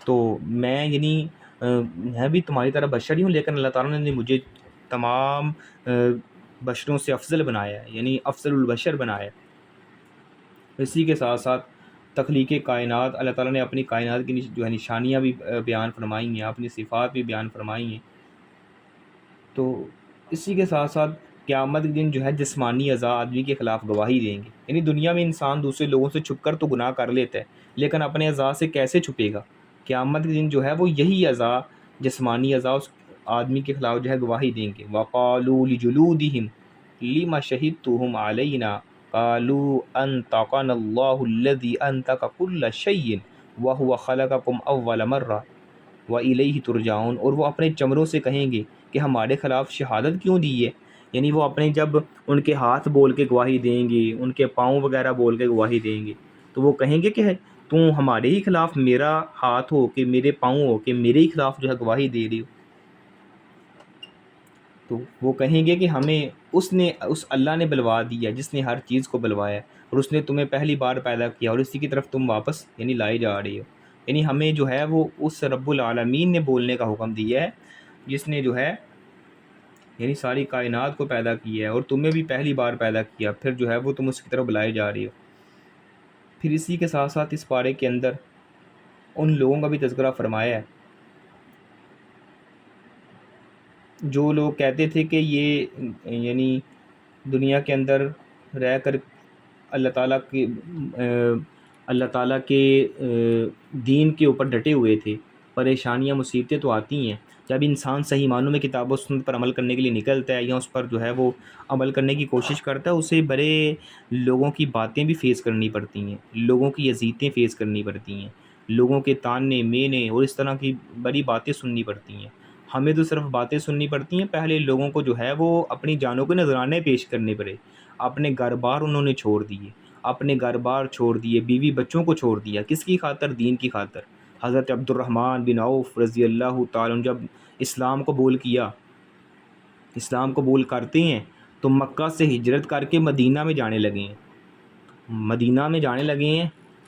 تو میں یعنی میں بھی تمہاری طرح بشر ہی ہوں، لیکن اللہ تعالیٰ نے مجھے تمام بشروں سے افضل بنایا ہے، یعنی افضل البشر بنایا ہے. اسی کے ساتھ ساتھ تخلیق کائنات، اللہ تعالیٰ نے اپنی کائنات کی جو ہے نشانیاں بھی بیان فرمائی ہیں، اپنی صفات بھی بیان فرمائی ہیں. تو اسی کے ساتھ ساتھ قیامت کے دن جو ہے جسمانی اعضاء آدمی کے خلاف گواہی دیں گے. یعنی دنیا میں انسان دوسرے لوگوں سے چھپ کر تو گناہ کر لیتا ہے، لیکن اپنے اعضاء سے کیسے چھپے گا؟ قیامت کے دن جو ہے وہ یہی اعضاء، جسمانی اعضاء اس آدمی کے خلاف جو ہے گواہی دیں گے. وَقَالُوا لِجُلُودِهِمْ لِمَ شَهِدتُّمْ عَلَيْنَا قَالُوا أَنطَقَنَا اللَّهُ الَّذِي أَنطَقَ كُلَّ شَيْءٍ وَهُوَ خَلَقَكُمْ أَوَّلَ مَرَّةٍ وَإِلَيْهِ تُرْجَعُونَ. اور وہ اپنے چمڑوں سے کہیں گے کہ ہمارے خلاف شہادت کیوں دی ہے؟ یعنی وہ اپنے جب ان کے ہاتھ بول کے گواہی دیں گے، ان کے پاؤں وغیرہ بول کے گواہی دیں گے، تو وہ کہیں گے کہ تم ہمارے ہی خلاف، میرا ہاتھ ہو کہ میرے پاؤں ہو کہ میرے ہی خلاف جو ہے گواہی دے رہی ہو. تو وہ کہیں گے کہ ہمیں اس اللہ نے بلوا دیا جس نے ہر چیز کو بلوایا، اور اس نے تمہیں پہلی بار پیدا کیا اور اسی کی طرف تم واپس یعنی لائے جا رہی ہو. یعنی ہمیں جو ہے وہ اس رب العالمین نے بولنے کا حکم دیا ہے جس نے جو ہے یعنی ساری کائنات کو پیدا کیا ہے، اور تمہیں بھی پہلی بار پیدا کیا، پھر جو ہے وہ تم اس کی طرف بلائے جا رہی ہو. پھر اسی کے ساتھ ساتھ اس پارے کے اندر ان لوگوں کا بھی تذکرہ فرمایا ہے جو لوگ کہتے تھے کہ یہ یعنی دنیا کے اندر رہ کر اللہ تعالیٰ کے دین کے اوپر ڈٹے ہوئے تھے. پریشانیاں مصیبتیں تو آتی ہیں جب انسان صحیح معنوں میں کتاب و سنت پر عمل کرنے کے لیے نکلتا ہے یا اس پر جو ہے وہ عمل کرنے کی کوشش کرتا ہے، اسے بڑے لوگوں کی باتیں بھی فیس کرنی پڑتی ہیں، لوگوں کی اذیتیں فیس کرنی پڑتی ہیں، لوگوں کے تانے مینے اور اس طرح کی بڑی باتیں سننی پڑتی ہیں. ہمیں تو صرف باتیں سننی پڑتی ہیں، پہلے لوگوں کو جو ہے وہ اپنی جانوں کے نذرانے پیش کرنے پڑے. اپنے گھر بار انہوں نے چھوڑ دیے، اپنے گھر بار چھوڑ دیے، بیوی بچوں کو چھوڑ دیا. کس کی خاطر؟ دین کی خاطر. حضرت عبد الرحمن بن عوف رضی اللہ تعالیٰ عنہ جب اسلام قبول کیا، اسلام قبول کرتے ہیں تو مکہ سے ہجرت کر کے مدینہ میں جانے لگے ہیں. مدینہ میں جانے لگے ہیں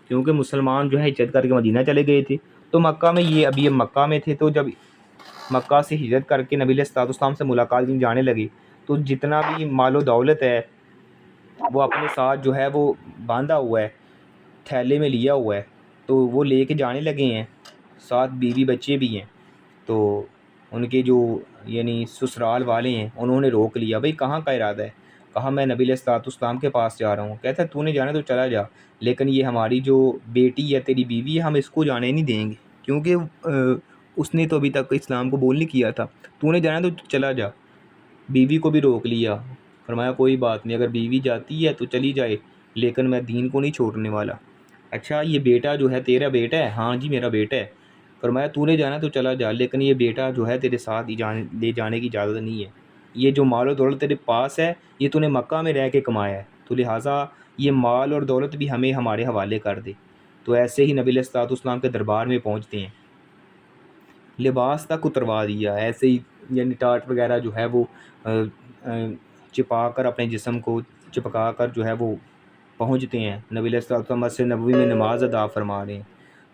کیونکہ مسلمان جو ہے ہجرت کر کے مدینہ چلے گئے تھے. تو مکہ میں یہ مکہ میں تھے، تو جب مکہ سے ہجرت کر کے نبی علیہ الصلوۃ والسلام سے ملاقات کی جانے لگی تو جتنا بھی مال و دولت ہے وہ اپنے ساتھ جو ہے وہ باندھا ہوا ہے، تھیلے میں لیا ہوا ہے، تو وہ لے کے جانے لگے ہیں. ساتھ بیوی بچے بھی ہیں. تو ان کے جو یعنی سسرال والے ہیں انہوں نے روک لیا. بھئی کہاں کا ارادہ ہے؟ کہا میں نبی علیہ الصلوۃ والسلام کے پاس جا رہا ہوں. کہتا ہے تو نے جانا تو چلا جا، لیکن یہ ہماری جو بیٹی ہے، تیری بیوی ہے، ہم اس کو جانے نہیں دیں گے کیونکہ اس نے تو ابھی تک اسلام کو قبول نہیں کیا تھا. تو نے جانا تو چلا جا. بیوی کو بھی روک لیا. فرمایا کوئی بات نہیں، اگر بیوی جاتی ہے تو چلی جائے، لیکن میں دین کو نہیں چھوڑنے والا. اچھا یہ بیٹا جو ہے تیرا بیٹا ہے؟ ہاں جی میرا بیٹا ہے. فرمایا تو نے جانا تو چلا جا، لیکن یہ بیٹا جو ہے تیرے ساتھ لے جانے کی اجازت نہیں ہے. یہ جو مال و دولت تیرے پاس ہے یہ تو نے مکہ میں رہ کے کمایا ہے، تو لہٰذا یہ مال اور دولت بھی ہمیں ہمارے حوالے کر دے. تو ایسے ہی نبی علیہ الصلوۃ والسلام کے دربار میں پہنچتے ہیں، لباس تک اتروا دیا. ایسے ہی یعنی ٹاٹ وغیرہ جو ہے وہ چپا کر اپنے جسم کو چپکا کر جو ہے وہ پہنچتے ہیں. نبی علیہ الصلوۃ والسلام مسجد نبوی میں نماز ادا فرما رہے ہیں.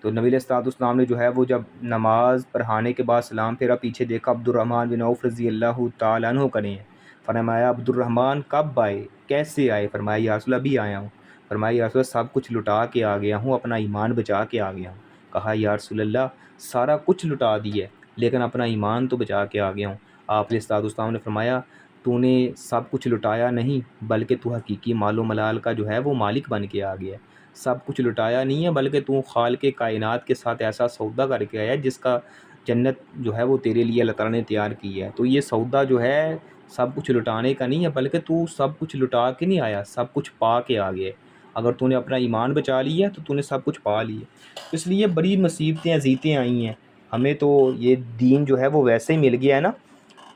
تو نبی علیہ الصلوۃ والسلام نے جو ہے وہ جب نماز پڑھانے کے بعد سلام پھیرا، پیچھے دیکھا عبد الرحمن بن عوف رضی اللہ تعالیٰ عنہ کرے ہیں. فرمایا عبد الرحمن کب آئے، کیسے آئے؟ فرمایا یا رسول اللہ ابھی آیا ہوں. فرمایا یا رسول اللہ سب کچھ لٹا کے آ گیا ہوں، اپنا ایمان بچا کے آ گیا ہوں. کہا یا رسول اللہ سارا کچھ لٹا دیا ہے لیکن اپنا ایمان تو بچا کے آ گیا ہوں. آپ علیہ الصلوۃ والسلام نے فرمایا تو نے سب کچھ لٹایا نہیں، بلکہ تو حقیقی مال و ملال کا جو ہے وہ مالک بن کے آ گیا ہے. سب کچھ لٹایا نہیں ہے بلکہ تو خالق کائنات کے ساتھ ایسا سودا کر کے آیا ہے جس کا جنت جو ہے وہ تیرے لیے اللہ تعالیٰ نے تیار کی ہے. تو یہ سودا جو ہے سب کچھ لٹانے کا نہیں ہے، بلکہ تو سب کچھ لٹا کے نہیں آیا، سب کچھ پا کے آ گیا ہے. اگر تو نے اپنا ایمان بچا لیا تو تو نے سب کچھ پا لیا. اس لیے بڑی مصیبتیں اذیتیں آئی ہیں. ہمیں تو یہ دین جو ہے وہ ویسے ہی مل گیا ہے نا،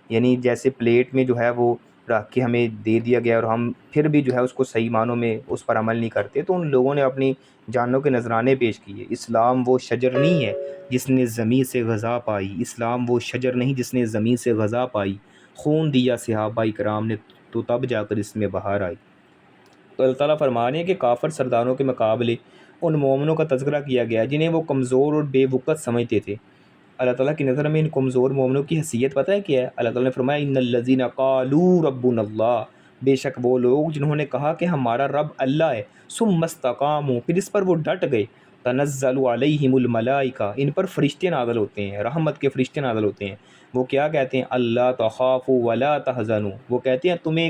یعنی جیسے پلیٹ میں جو ہے وہ رکھ کے ہمیں دے دیا گیا اور ہم پھر بھی جو ہے اس کو صحیح معنوں میں اس پر عمل نہیں کرتے. تو ان لوگوں نے اپنی جانوں کے نذرانے پیش کیے. اسلام وہ شجر نہیں ہے جس نے زمین سے غذا پائی، اسلام وہ شجر نہیں جس نے زمین سے غذا پائی. خون دیا صحابہ کرام نے تو تب جا کر اس میں بہار آئی. تو اللہ تعالیٰ فرما رہے ہیں کہ کافر سرداروں کے مقابلے ان مومنوں کا تذکرہ کیا گیا جنہیں وہ کمزور اور بے وقت سمجھتے تھے. اللہ تعالیٰ کی نظر میں ان کمزور مومنوں کی حیثیت پتہ ہے کیا ہے؟ اللہ تعالیٰ نے فرمایا ان الذین قالوا ربنا اللہ، بے شک وہ لوگ جنہوں نے کہا کہ ہمارا رب اللہ ہے، ثم استقاموا، پھر اس پر وہ ڈٹ گئے، تنزل علیہم الملائکہ، ان پر فرشتے نازل ہوتے ہیں، رحمت کے فرشتے نازل ہوتے ہیں۔ وہ کیا کہتے ہیں؟ اللہ تخافوا ولا تحزنوا، وہ کہتے ہیں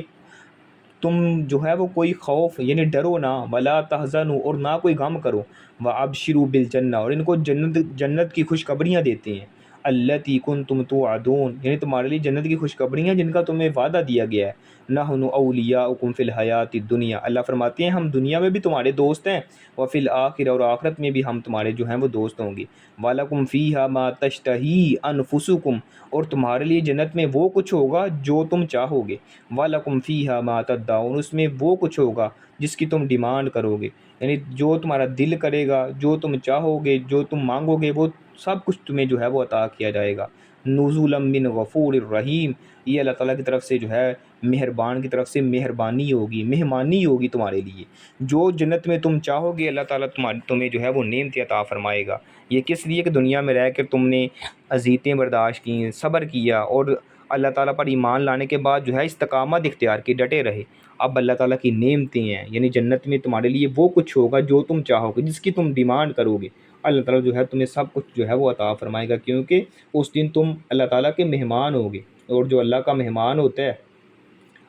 تم جو ہے وہ کوئی خوف یعنی ڈرو نہ، ولا تحزنوا، اور نہ کوئی غم کرو، وابشروا بالجنہ، اور ان کو جنت کی خوشخبریاں دیتے ہیں، التی کنتم توعدون، یعنی تمہارے لیے جنت کی خوشخبریاں جن کا تمہیں وعدہ دیا گیا ہے۔ نحن اولیاؤکم فی الحیات الدنیا، اللہ فرماتے ہیں ہم دنیا میں بھی تمہارے دوست ہیں، وفی الآخرہ، اور آخرت میں بھی ہم تمہارے جو ہیں وہ دوست ہوں گے۔ وَلَكُمْ فِيهَا مَا تَشْتَهِي أَنفُسُكُمْ، اور تمہارے لیے جنت میں وہ کچھ ہوگا جو تم چاہو گے۔ وَلَكُمْ فِيهَا مَا تَدَّعُونَ، اس میں وہ کچھ ہوگا جس کی تم ڈیمانڈ کرو گے، یعنی جو تمہارا دل کرے گا، جو تم چاہو گے، جو تم مانگو گے، وہ سب کچھ تمہیں جو ہے وہ عطا کیا جائے گا۔ نزولا من غفور الرحیم، یہ اللہ تعالیٰ کی طرف سے جو ہے مہربان کی طرف سے مہربانی ہوگی، مہمانی ہوگی تمہارے لیے۔ جو جنت میں تم چاہو گے اللہ تعالیٰ تمہیں جو ہے وہ نعمتیں عطا فرمائے گا۔ یہ کس لیے کہ دنیا میں رہ کر تم نے اذیتیں برداشت کیں، صبر کیا، اور اللہ تعالیٰ پر ایمان لانے کے بعد جو ہے استقامت اختیار کی، ڈٹے رہے۔ اب اللہ تعالیٰ کی نعمتیں ہیں، یعنی جنت میں تمہارے لیے وہ کچھ ہوگا جو تم چاہو گے، جس کی تم ڈیمانڈ کرو گے، اللہ تعالیٰ جو ہے تمہیں سب کچھ جو ہے وہ عطا فرمائے گا، کیونکہ اس دن تم اللہ تعالیٰ کے مہمان ہوگے، اور جو اللہ کا مہمان ہوتا ہے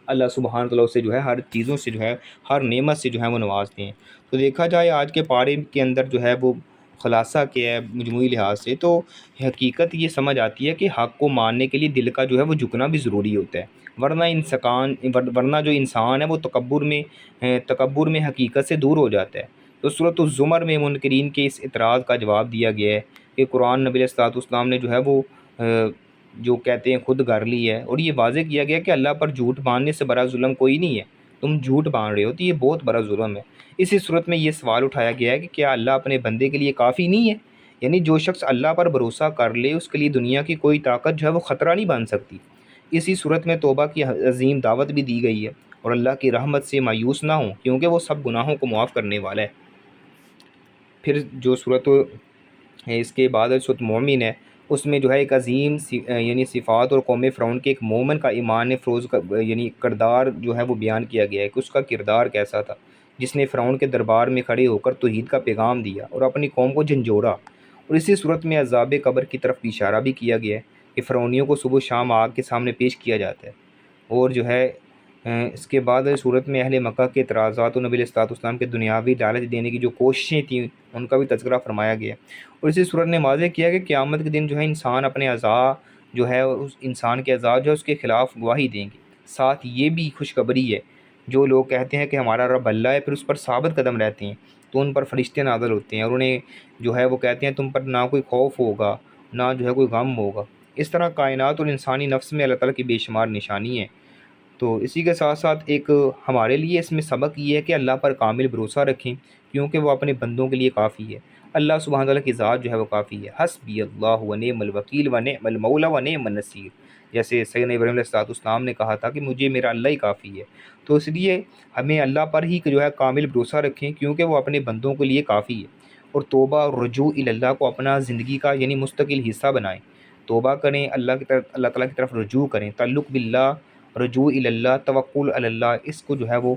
اللہ سبحانہ تعالیٰ سے جو ہے ہر چیزوں سے جو ہے ہر نعمت سے جو ہے وہ نوازتے ہیں۔ تو دیکھا جائے آج کے پارے کے اندر جو ہے وہ خلاصہ کیا ہے مجموعی لحاظ سے، تو حقیقت یہ سمجھ آتی ہے کہ حق کو ماننے کے لیے دل کا جو ہے وہ جھکنا بھی ضروری ہوتا ہے، ورنہ جو انسان ہے وہ تکبر میں حقیقت سے دور ہو جاتا ہے۔ تو سورۃ الزمر میں منکرین کے اس اعتراض کا جواب دیا گیا ہے کہ قرآن نبی علیہ السلام نے جو ہے وہ جو کہتے ہیں خود گھر لی ہے، اور یہ واضح کیا گیا کہ اللہ پر جھوٹ باندھنے سے بڑا ظلم کوئی نہیں ہے۔ تم جھوٹ باندھ رہے ہو تو یہ بہت بڑا ظلم ہے۔ اسی صورت میں یہ سوال اٹھایا گیا ہے کہ کیا اللہ اپنے بندے کے لیے کافی نہیں ہے؟ یعنی جو شخص اللہ پر بھروسہ کر لے اس کے لیے دنیا کی کوئی طاقت جو ہے وہ خطرہ نہیں بن سکتی۔ اسی صورت میں توبہ کی عظیم دعوت بھی دی گئی ہے، اور اللہ کی رحمت سے مایوس نہ ہوں، کیونکہ وہ سب گناہوں کو معاف کرنے والا ہے۔ پھر جو صورت اس کے بعد صورت مومن ہے، اس میں جو ہے ایک عظیم یعنی صفات اور قوم فرعون کے ایک مومن کا ایمان فروز کا یعنی کردار جو ہے وہ بیان کیا گیا ہے کہ اس کا کردار کیسا تھا، جس نے فرعون کے دربار میں کھڑے ہو کر توحید کا پیغام دیا اور اپنی قوم کو جھنجھوڑا۔ اور اسی صورت میں عذاب قبر کی طرف بھی اشارہ بھی کیا گیا ہے کہ فرعونیوں کو صبح و شام آگ کے سامنے پیش کیا جاتا ہے۔ اور جو ہے اس کے بعد صورت میں اہل مکہ کے اعتراضات اور نبی علیہ السلام کے دنیاوی لالچ دینے کی جو کوششیں تھیں ان کا بھی تذکرہ فرمایا گیا۔ اور اسی صورت نے واضح کیا کہ قیامت کے دن جو ہے انسان اپنے اعضاء جو ہے اس انسان کے اعضاء جو ہے اس کے خلاف گواہی دیں گے۔ ساتھ یہ بھی خوشخبری ہے، جو لوگ کہتے ہیں کہ ہمارا رب اللہ ہے پھر اس پر ثابت قدم رہتے ہیں تو ان پر فرشتے نازل ہوتے ہیں، اور انہیں جو ہے وہ کہتے ہیں تم پر نہ کوئی خوف ہوگا نہ جو ہے کوئی غم ہوگا۔ اس طرح کائنات اور انسانی نفس میں اللہ تعالیٰ کی بے شمار نشانی ہے۔ تو اسی کے ساتھ ساتھ ایک ہمارے لیے اس میں سبق یہ ہے کہ اللہ پر کامل بھروسہ رکھیں، کیونکہ وہ اپنے بندوں کے لیے کافی ہے۔ اللہ سبحانہ تعالیٰ کی ذات جو ہے وہ کافی ہے۔ حسبی اللہ و نعم الوکیل و نعم المولا و نعم النصیر، جیسے سیدنا ابراہیم علیہ السلام نے کہا تھا کہ مجھے میرا اللہ ہی کافی ہے۔ تو اس لیے ہمیں اللہ پر ہی جو ہے کامل بھروسہ رکھیں، کیونکہ وہ اپنے بندوں کے لیے کافی ہے۔ اور توبہ اور رجوع اللہ کو اپنا زندگی کا یعنی مستقل حصہ بنائیں، توبہ کریں، اللہ تعالیٰ کی طرف رجوع کریں، تعلق باللہ، رجوع اللہ، توکل علی اللہ، اس کو جو ہے وہ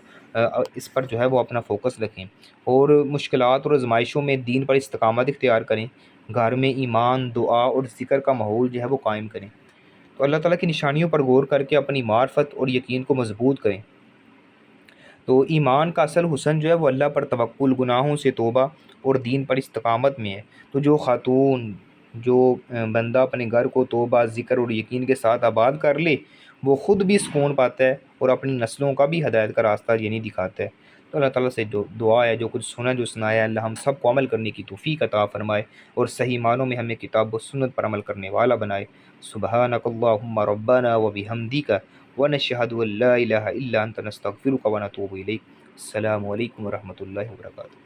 اس پر جو ہے وہ اپنا فوکس رکھیں، اور مشکلات اور آزمائشوں میں دین پر استقامت اختیار کریں، گھر میں ایمان، دعا اور ذکر کا ماحول جو ہے وہ قائم کریں۔ تو اللہ تعالیٰ کی نشانیوں پر غور کر کے اپنی معرفت اور یقین کو مضبوط کریں۔ تو ایمان کا اصل حسن جو ہے وہ اللہ پر توکل، گناہوں سے توبہ اور دین پر استقامت میں ہے۔ تو جو بندہ اپنے گھر کو توبہ، ذکر اور یقین کے ساتھ آباد کر لے وہ خود بھی سکون پاتا ہے اور اپنی نسلوں کا بھی ہدایت کا راستہ یعنی دکھاتا ہے۔ تو اللہ تعالیٰ سے دعا ہے جو کچھ سنا جو سنایا اللہ ہم سب کو عمل کرنے کی توفیق عطا فرمائے، اور صحیح معنوں میں ہمیں کتاب و سنت پر عمل کرنے والا بنائے۔ سبحانک اللہم ربنا و بحمدک ونشہد ان لا الہ الا انت نستغفرک ونتوب الیک۔ السلام علیکم ورحمۃ اللہ وبرکاتہ۔